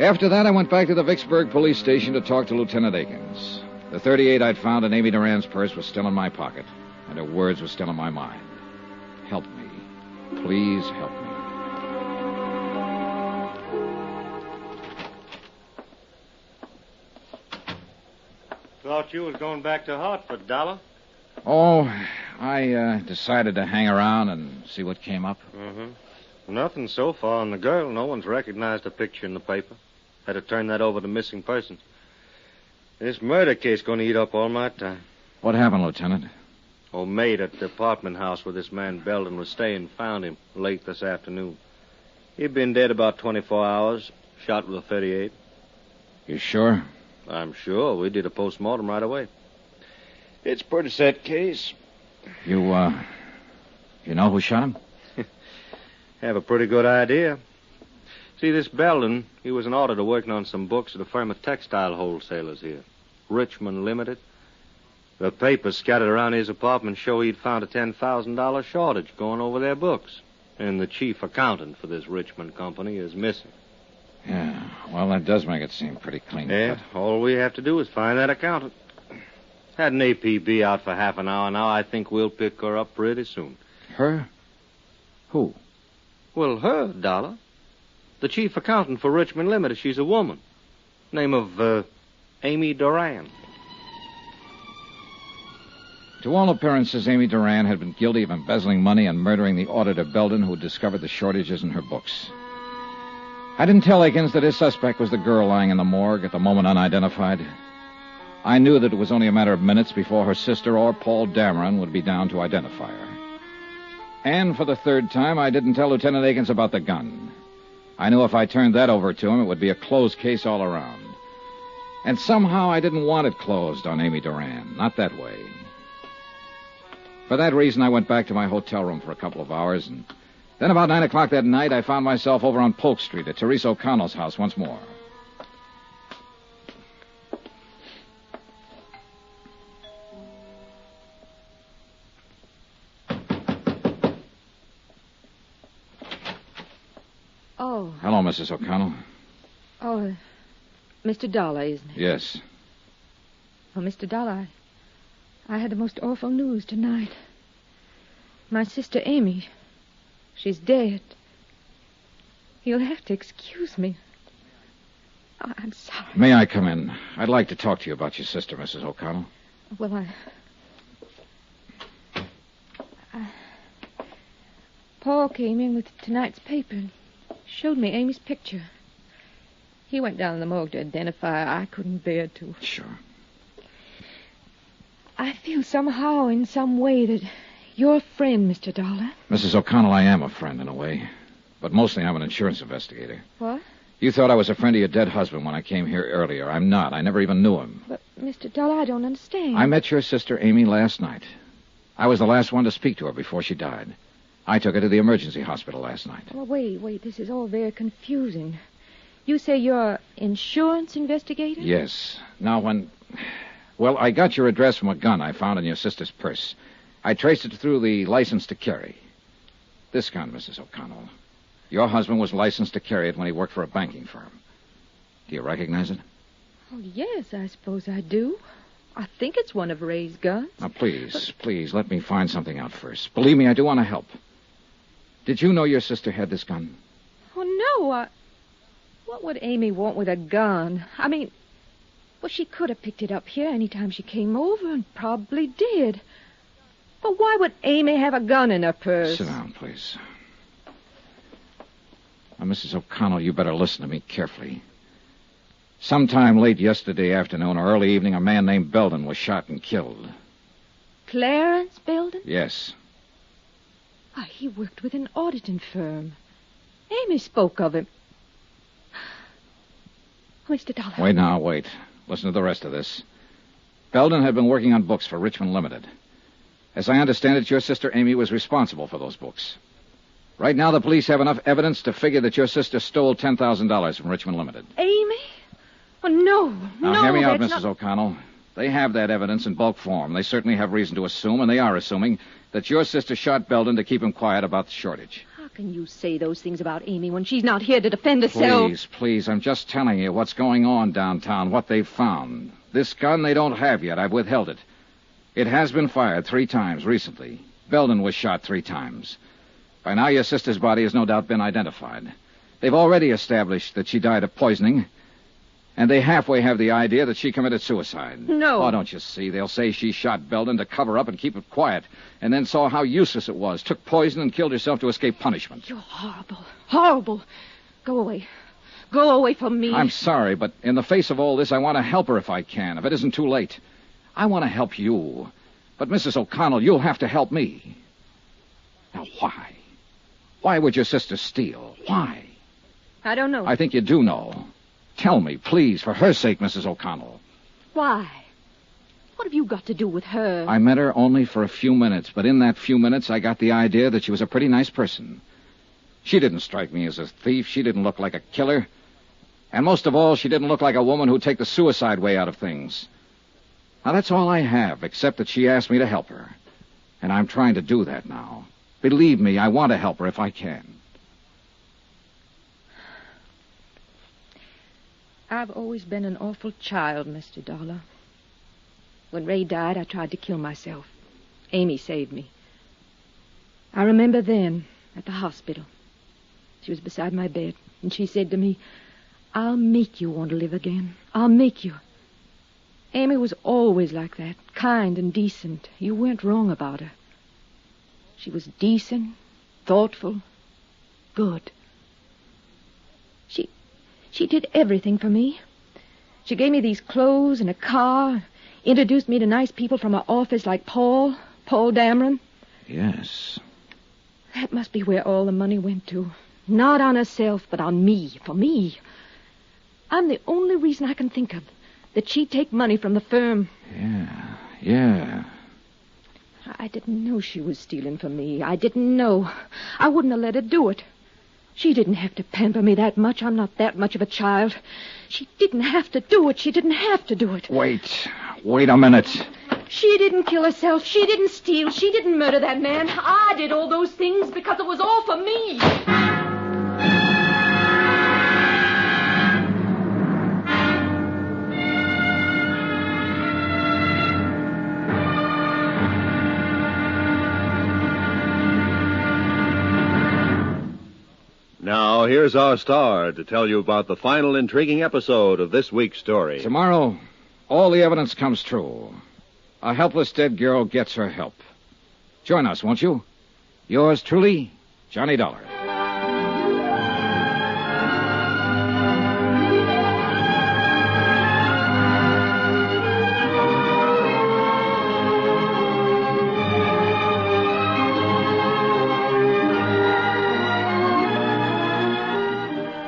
After that, I went back to the Vicksburg police station to talk to Lieutenant Akins. The .38 I'd found in Amy Duran's purse was still in my pocket, and her words were still in my mind. Help me. Please help me. Thought you was going back to Hartford, Dollar. Oh, I decided to hang around and see what came up. Mm-hmm. Nothing so far on the girl. No one's recognized the picture in the paper. Had to turn that over to missing persons. This murder case going to eat up all my time. What happened, Lieutenant? Old maid at the apartment house where this man Belden was staying found him late this afternoon. He'd been dead about 24 hours, shot with a .38. You sure? I'm sure. We did a postmortem right away. It's a pretty set case. You know who shot him? Have a pretty good idea. See, this Belden, he was an auditor working on some books at a firm of textile wholesalers here. Richmond Limited. The papers scattered around his apartment show he'd found a $10,000 shortage going over their books. And the chief accountant for this Richmond company is missing. Yeah, well, that does make it seem pretty clean. Yeah, all we have to do is find that accountant. Had an APB out for half an hour now. I think we'll pick her up pretty soon. Her? Who? Well, her, Dollar. The chief accountant for Richmond Limited. She's a woman. Name of, Amy Duran. To all appearances, Amy Duran had been guilty of embezzling money and murdering the auditor Belden who had discovered the shortages in her books. I didn't tell Akins that his suspect was the girl lying in the morgue at the moment unidentified. I knew that it was only a matter of minutes before her sister or Paul Dameron would be down to identify her. And for the third time, I didn't tell Lieutenant Akins about the gun. I knew if I turned that over to him, it would be a closed case all around. And somehow I didn't want it closed on Amy Duran. Not that way. For that reason, I went back to my hotel room for a couple of hours, and then about 9 o'clock that night, I found myself over on Polk Street at Therese O'Connell's house once more. Oh. Hello, Mrs. O'Connell. Oh, Mr. Dollar, isn't it? Yes. Oh, Mr. Dollar, I had the most awful news tonight. My sister Amy, she's dead. You'll have to excuse me. Oh, I'm sorry. May I come in? I'd like to talk to you about your sister, Mrs. O'Connell. Well, Paul came in with tonight's paper and showed me Amy's picture. He went down in the morgue to identify her. I couldn't bear to. Sure. I feel somehow, in some way, that you're a friend, Mr. Dollar. Mrs. O'Connell, I am a friend in a way. But mostly I'm an insurance investigator. What? You thought I was a friend of your dead husband when I came here earlier. I'm not. I never even knew him. But, Mr. Dollar, I don't understand. I met your sister Amy last night. I was the last one to speak to her before she died. I took her to the emergency hospital last night. Well, wait. This is all very confusing. You say you're an insurance investigator? Yes. Now, Well, I got your address from a gun I found in your sister's purse. I traced it through the license to carry. This gun, Mrs. O'Connell. Your husband was licensed to carry it when he worked for a banking firm. Do you recognize it? Oh, yes, I suppose I do. I think it's one of Ray's guns. Now, please, let me find something out first. Believe me, I do want to help. Did you know your sister had this gun? Oh, no, what would Amy want with a gun? I mean, well, she could have picked it up here any time she came over, and probably did. But why would Amy have a gun in her purse? Sit down, please. Now, Mrs. O'Connell, you better listen to me carefully. Sometime late yesterday afternoon or early evening, a man named Belden was shot and killed. Clarence Belden? Yes. Why, he worked with an auditing firm. Amy spoke of him. Mr. Dollar. Wait. Listen to the rest of this. Belden had been working on books for Richmond Limited. As I understand it, your sister Amy was responsible for those books. Right now, the police have enough evidence to figure that your sister stole $10,000 from Richmond Limited. Amy? Oh, no. Now, hear me out, Mrs. O'Connell. They have that evidence in bulk form. They certainly have reason to assume, and they are assuming, that your sister shot Belden to keep him quiet about the shortage. How can you say those things about Amy when she's not here to defend herself? Please, I'm just telling you what's going on downtown, what they've found. This gun they don't have yet. I've withheld it. It has been fired 3 times recently. Belden was shot 3 times. By now, your sister's body has no doubt been identified. They've already established that she died of poisoning, and they halfway have the idea that she committed suicide. No. Oh, don't you see? They'll say she shot Belden to cover up and keep it quiet, and then saw how useless it was, took poison and killed herself to escape punishment. You're horrible. Horrible. Go away. Go away from me. I'm sorry, but in the face of all this, I want to help her if I can, if it isn't too late. I want to help you. But, Mrs. O'Connell, you'll have to help me. Now, why? Why would your sister steal? Why? I don't know. I think you do know. Tell me, please, for her sake, Mrs. O'Connell. Why? What have you got to do with her? I met her only for a few minutes, but in that few minutes, I got the idea that she was a pretty nice person. She didn't strike me as a thief. She didn't look like a killer. And most of all, she didn't look like a woman who'd take the suicide way out of things. Now, that's all I have, except that she asked me to help her. And I'm trying to do that now. Believe me, I want to help her if I can. I've always been an awful child, Mr. Dollar. When Ray died, I tried to kill myself. Amy saved me. I remember then, at the hospital. She was beside my bed, and she said to me, "I'll make you want to live again. I'll make you." Amy was always like that, kind and decent. You weren't wrong about her. She was decent, thoughtful, good. She did everything for me. She gave me these clothes and a car, introduced me to nice people from her office like Paul Dameron. Yes. That must be where all the money went to. Not on herself, but on me, for me. I'm the only reason I can think of that she'd take money from the firm. Yeah. I didn't know she was stealing from me. I didn't know. I wouldn't have let her do it. She didn't have to pamper me that much. I'm not that much of a child. She didn't have to do it. She didn't have to do it. Wait a minute. She didn't kill herself. She didn't steal. She didn't murder that man. I did all those things because it was all for me. Now, here's our star to tell you about the final intriguing episode of this week's story. Tomorrow, all the evidence comes true. A helpless dead girl gets her help. Join us, won't you? Yours truly, Johnny Dollar.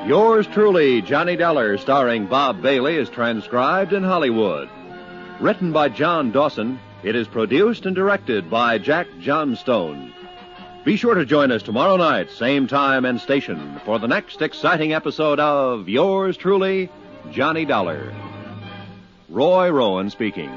Yours truly, Johnny Dollar, starring Bob Bailey, is transcribed in Hollywood. Written by John Dawson, it is produced and directed by Jack Johnstone. Be sure to join us tomorrow night, same time and station, for the next exciting episode of Yours truly, Johnny Dollar. Roy Rowan speaking.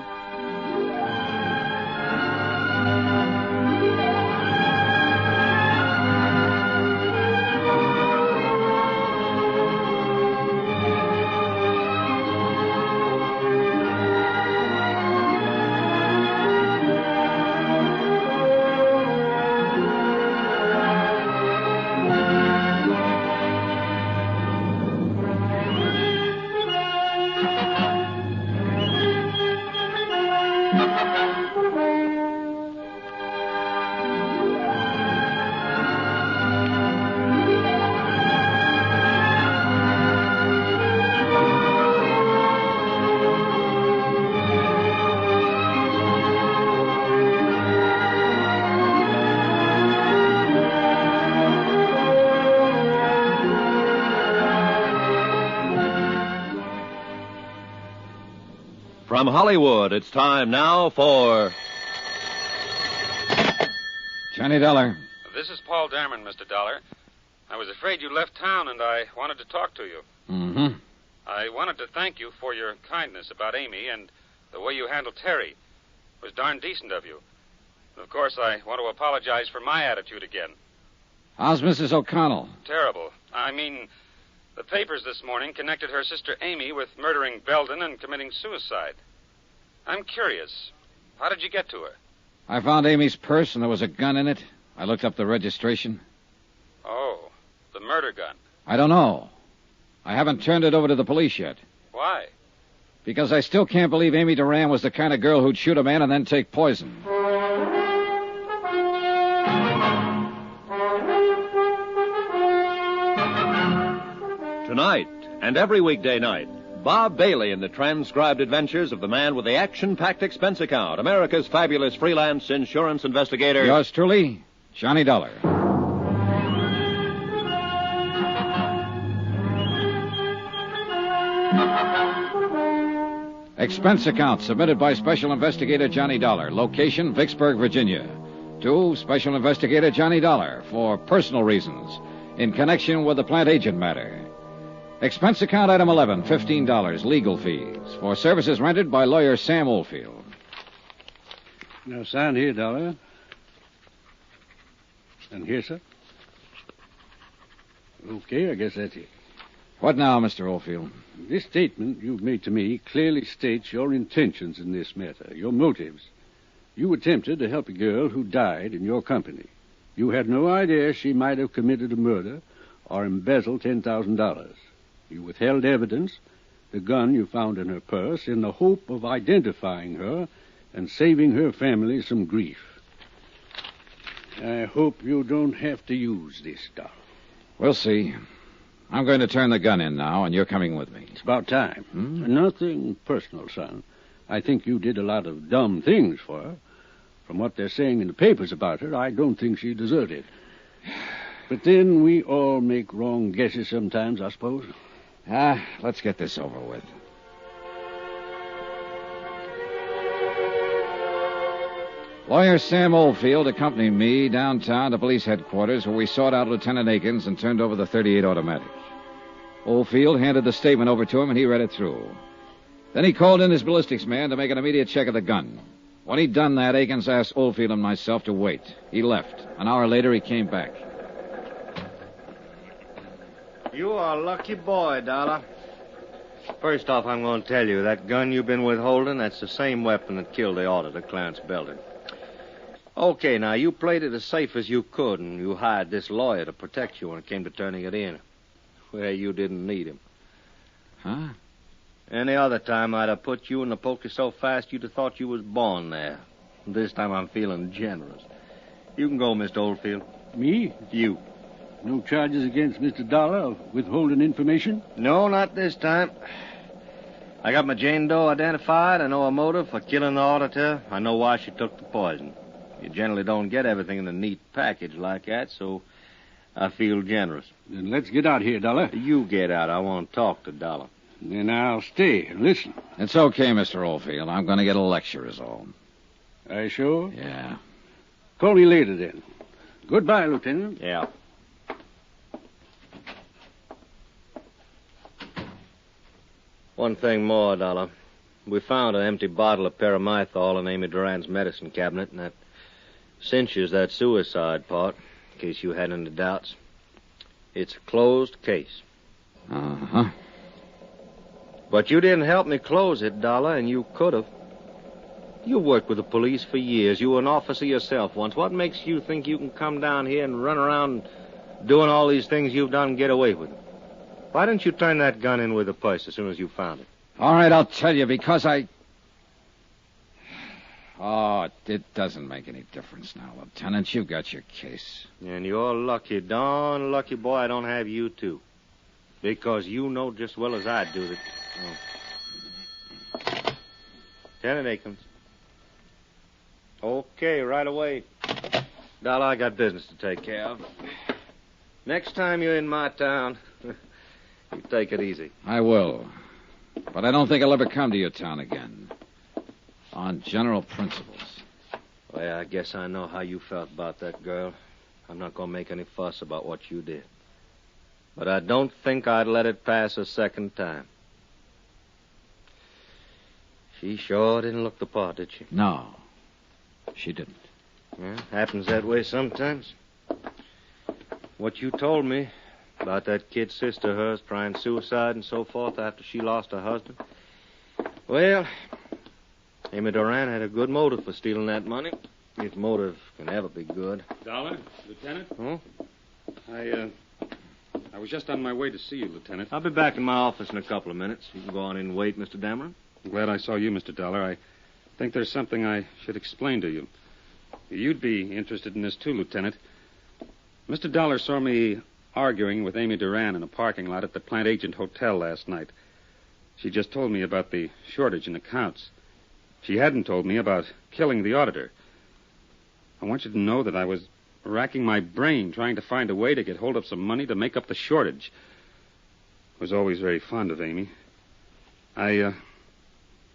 From Hollywood, it's time now for... Johnny Dollar. This is Paul Dameron, Mr. Dollar. I was afraid you left town, and I wanted to talk to you. Mm-hmm. I wanted to thank you for your kindness about Amy and the way you handled Terry. It was darn decent of you. And of course, I want to apologize for my attitude again. How's Mrs. O'Connell? Terrible. I mean, the papers this morning connected her sister Amy with murdering Belden and committing suicide. I'm curious. How did you get to her? I found Amy's purse and there was a gun in it. I looked up the registration. Oh, the murder gun. I don't know. I haven't turned it over to the police yet. Why? Because I still can't believe Amy Duran was the kind of girl who'd shoot a man and then take poison. Tonight, And every weekday night, Bob Bailey in the transcribed adventures of the man with the action-packed expense account, America's fabulous freelance insurance investigator. Yours truly, Johnny Dollar. Expense account submitted by Special Investigator Johnny Dollar. Location, Vicksburg, Virginia. To Special Investigator Johnny Dollar for personal reasons in connection with the Plantagent matter. Expense account item 11, $15, legal fees for services rendered by lawyer Sam Oldfield. Now, sign here, Dollar. And here, sir. Okay, I guess that's it. What now, Mr. Oldfield? This statement you've made to me clearly states your intentions in this matter, your motives. You attempted to help a girl who died in your company. You had no idea she might have committed a murder or embezzled $10,000. You withheld evidence, the gun you found in her purse, in the hope of identifying her and saving her family some grief. I hope you don't have to use this, Dollar. We'll see. I'm going to turn the gun in now, and you're coming with me. It's about time. Nothing personal, son. I think you did a lot of dumb things for her. From what they're saying in the papers about her, I don't think she deserved it. But then we all make wrong guesses sometimes, I suppose. Let's get this over with. Lawyer Sam Oldfield accompanied me downtown to police headquarters where we sought out Lieutenant Akins and turned over the .38 automatic. Oldfield handed the statement over to him and he read it through. Then he called in his ballistics man to make an immediate check of the gun. When he'd done that, Akins asked Oldfield and myself to wait. He left. An hour later, he came back. You are a lucky boy, Dollar. First off, I'm going to tell you, that gun you've been withholding, that's the same weapon that killed the auditor, Clarence Belden. Okay, now, you played it as safe as you could, and you hired this lawyer to protect you when it came to turning it in. Well, you didn't need him. Huh? Any other time I'd have put you in the poker so fast you'd have thought you was born there. This time I'm feeling generous. You can go, Mr. Oldfield. Me? You. No charges against Mr. Dollar of withholding information? No, not this time. I got my Jane Doe identified. I know her motive for killing the auditor. I know why she took the poison. You generally don't get everything in a neat package like that, so I feel generous. Then let's get out here, Dollar. You get out. I want to talk to Dollar. Then I'll stay and listen. It's okay, Mr. Oldfield. I'm going to get a lecture is all. Are you sure? Yeah. Call me later, then. Goodbye, Lieutenant. Yeah. One thing more, Dollar. We found an empty bottle of paramythol in Amy Duran's medicine cabinet, and that cinches that suicide part, in case you had any doubts. It's a closed case. Uh-huh. But you didn't help me close it, Dollar, and you could have. You worked with the police for years. You were an officer yourself once. What makes you think you can come down here and run around doing all these things you've done and get away with it? Why didn't you turn that gun in with the purse as soon as you found it? All right, I'll tell you, because I... Oh, it doesn't make any difference now, Lieutenant. You've got your case. And you're lucky, darn lucky boy I don't have you, too. Because you know just as well as I do that... Oh. Lieutenant Akins. Okay, right away. Dollar, I got business to take care of. Next time you're in my town, you take it easy. I will. But I don't think I'll ever come to your town again. On general principles. Well, I guess I know how you felt about that girl. I'm not going to make any fuss about what you did. But I don't think I'd let it pass a second time. She sure didn't look the part, did she? No, she didn't. Well, happens that way sometimes. What you told me about that kid sister of hers trying suicide and so forth after she lost her husband. Well, Amy Duran had a good motive for stealing that money. If motive can ever be good. Dollar, Lieutenant? Huh? I was just on my way to see you, Lieutenant. I'll be back in my office in a couple of minutes. You can go on in and wait, Mr. Dameron. I'm glad I saw you, Mr. Dollar. I think there's something I should explain to you. You'd be interested in this, too, Lieutenant. Mr. Dollar saw me arguing with Amy Duran in a parking lot at the Plantagent Hotel last night. She just told me about the shortage in accounts. She hadn't told me about killing the auditor. I want you to know that I was racking my brain trying to find a way to get hold of some money to make up the shortage. I was always very fond of Amy. I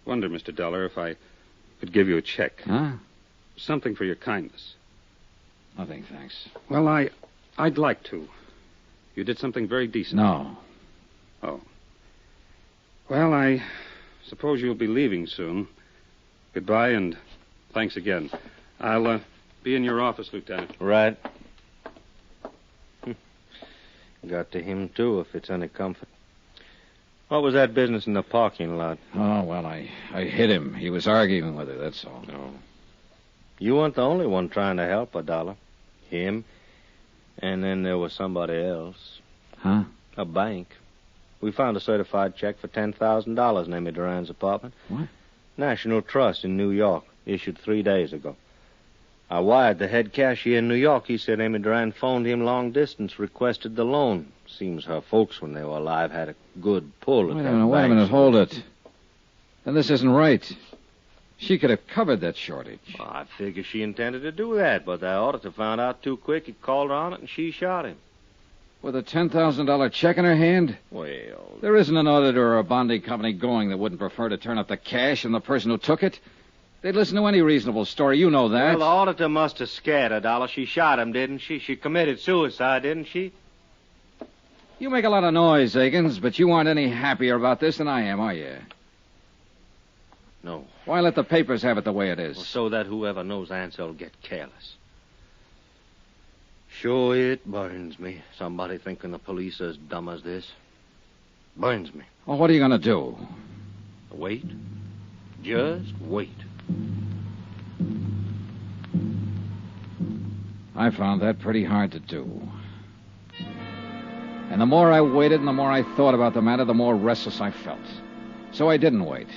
wonder, Mr. Dollar, if I could give you a check. Huh? Something for your kindness. Nothing, thanks. Well, I'd like to. You did something very decent. No. Oh. Well, I suppose you'll be leaving soon. Goodbye, and thanks again. I'll be in your office, Lieutenant. Right. Got to him, too, if it's any comfort. What was that business in the parking lot? Oh, well, I hit him. He was arguing with her, that's all. No. You weren't the only one trying to help her, Dollar. Him. And then there was somebody else. Huh? A bank. We found a certified check for $10,000 in Amy Duran's apartment. What? National Trust in New York, issued 3 days ago. I wired the head cashier in New York. He said Amy Duran phoned him long distance, requested the loan. Seems her folks, when they were alive, had a good pull at that bank. Wait a minute, hold it. Then this isn't right. She could have covered that shortage. Well, I figure she intended to do that, but the auditor found out too quick. He called her on it, and she shot him. With a $10,000 check in her hand? Well... There isn't an auditor or a bonding company going that wouldn't prefer to turn up the cash and the person who took it. They'd listen to any reasonable story. You know that. Well, the auditor must have scared her, Dollar. She shot him, didn't she? She committed suicide, didn't she? You make a lot of noise, Akins, but you aren't any happier about this than I am, are you? No. Why let the papers have it the way it is? Well, so that whoever knows Ansel will get careless. Sure, it burns me. Somebody thinking the police are as dumb as this. Burns me. Well, what are you going to do? Wait. Just wait. I found that pretty hard to do. And the more I waited and the more I thought about the matter, the more restless I felt. So I didn't wait.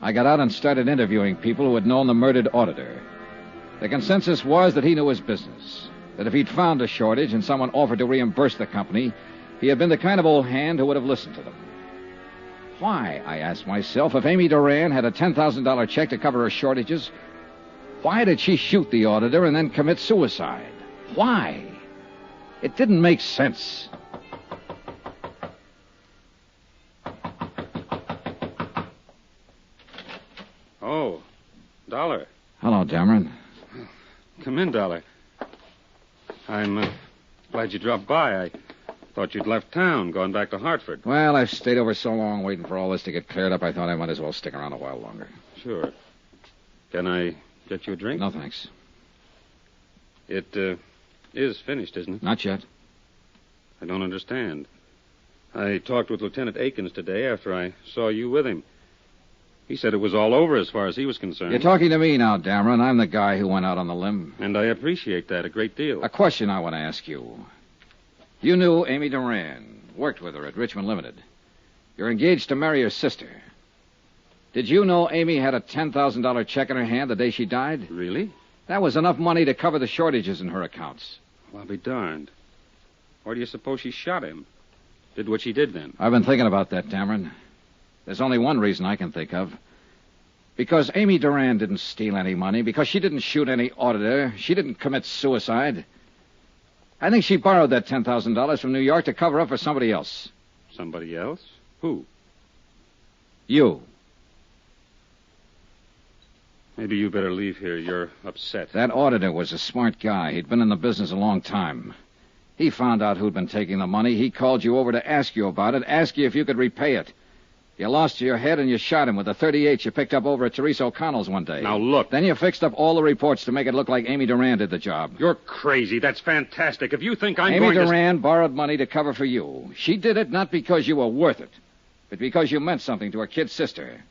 I got out and started interviewing people who had known the murdered auditor. The consensus was that he knew his business, that if he'd found a shortage and someone offered to reimburse the company, he had been the kind of old hand who would have listened to them. Why, I asked myself, if Amy Duran had a $10,000 check to cover her shortages, why did she shoot the auditor and then commit suicide? Why? It didn't make sense. Oh, Dollar. Hello, Dameron. Come in, Dollar. I'm glad you dropped by. I thought you'd left town, gone back to Hartford. Well, I've stayed over so long waiting for all this to get cleared up, I thought I might as well stick around a while longer. Sure. Can I get you a drink? No, thanks. It is finished, isn't it? Not yet. I don't understand. I talked with Lieutenant Akins today after I saw you with him. He said it was all over as far as he was concerned. You're talking to me now, Dameron. I'm the guy who went out on the limb. And I appreciate that a great deal. A question I want to ask you. You knew Amy Duran, worked with her at Richmond Limited. You're engaged to marry her sister. Did you know Amy had a $10,000 check in her hand the day she died? Really? That was enough money to cover the shortages in her accounts. Well, I'll be darned. Why do you suppose she shot him? Did what she did then? I've been thinking about that, Dameron. There's only one reason I can think of. Because Amy Duran didn't steal any money, because she didn't shoot any auditor, she didn't commit suicide. I think she borrowed that $10,000 from New York to cover up for somebody else. Somebody else? Who? You. Maybe you better leave here. You're upset. That auditor was a smart guy. He'd been in the business a long time. He found out who'd been taking the money. He called you over to ask you about it, ask you if you could repay it. You lost your head and you shot him with a .38 you picked up over at Teresa O'Connell's one day. Now, look. Then you fixed up all the reports to make it look like Amy Duran did the job. You're crazy. That's fantastic. If you think I'm Amy going to... Amy Duran borrowed money to cover for you. She did it not because you were worth it, but because you meant something to her kid sister.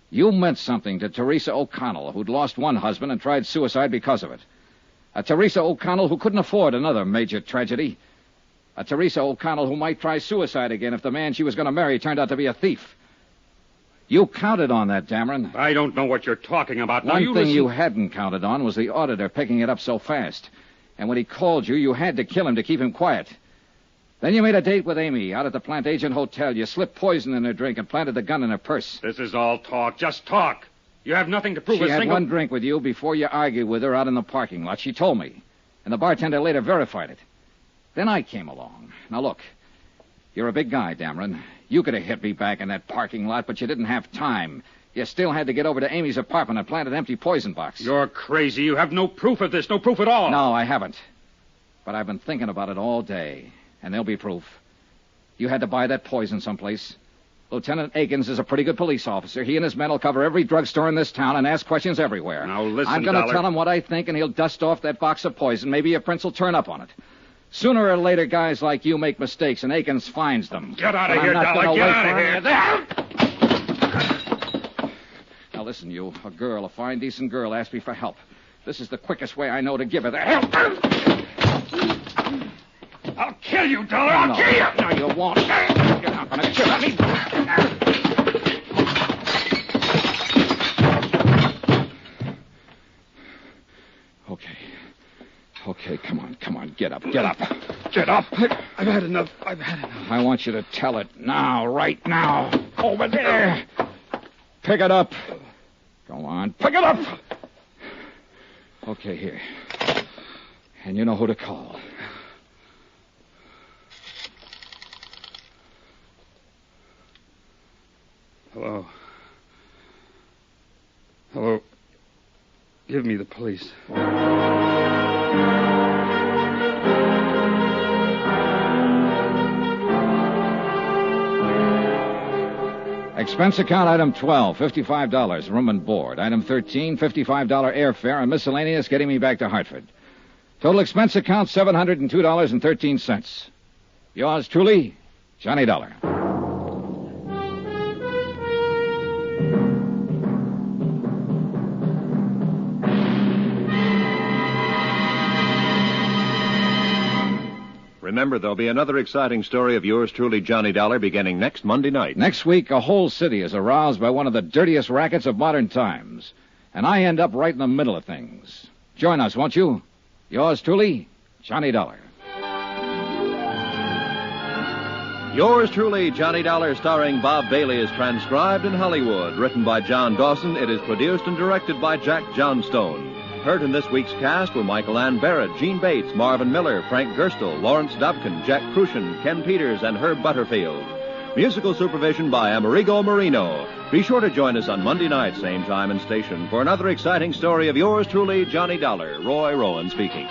You meant something to Teresa O'Connell, who'd lost one husband and tried suicide because of it. A Teresa O'Connell who couldn't afford another major tragedy. A Teresa O'Connell who might try suicide again if the man she was going to marry turned out to be a thief. You counted on that, Dameron. I don't know what you're talking about. One thing you hadn't counted on was the auditor picking it up so fast. And when he called you, you had to kill him to keep him quiet. Then you made a date with Amy out at the Plantagent Hotel. You slipped poison in her drink and planted the gun in her purse. This is all talk. Just talk. You have nothing to prove She had one drink with you before you argued with her out in the parking lot. She told me. And the bartender later verified it. Then I came along. Now, look. You're a big guy, Dameron. You could have hit me back in that parking lot, but you didn't have time. You still had to get over to Amy's apartment and plant an empty poison box. You're crazy. You have no proof of this. No proof at all. No, I haven't. But I've been thinking about it all day. And there'll be proof. You had to buy that poison someplace. Lieutenant Akins is a pretty good police officer. He and his men will cover every drugstore in this town and ask questions everywhere. Now, listen, I'm going to tell him what I think, and he'll dust off that box of poison. Maybe your prince will turn up on it. Sooner or later, guys like you make mistakes, and Akins finds them. Get out of here, Dollar. Get out of here. Now, listen, you. A girl, a fine, decent girl, asked me for help. This is the quickest way I know to give her the help. I'll kill you, Dollar. I'll kill you. No, you won't. You're not going to kill me. Okay, come on. Get up. Get up. I've had enough. I want you to tell it now, right now. Over there. Pick it up. Go on, pick it up. Okay, here. And you know who to call. Hello. Give me the police. Expense account item 12, $55, room and board. Item 13, $55 airfare and miscellaneous getting me back to Hartford. Total expense account, $702.13. Yours truly, Johnny Dollar. Remember, there'll be another exciting story of yours truly, Johnny Dollar, beginning next Monday night. Next week, a whole city is aroused by one of the dirtiest rackets of modern times. And I end up right in the middle of things. Join us, won't you? Yours truly, Johnny Dollar. Yours truly, Johnny Dollar, starring Bob Bailey, is transcribed in Hollywood. Written by John Dawson, it is produced and directed by Jack Johnstone. Heard in this week's cast were Michael Ann Barrett, Gene Bates, Marvin Miller, Frank Gerstle, Lawrence Dobkin, Jack Crucian, Ken Peters, and Herb Butterfield. Musical supervision by Amerigo Marino. Be sure to join us on Monday night, same time and station, for another exciting story of yours truly, Johnny Dollar. Roy Rowan speaking.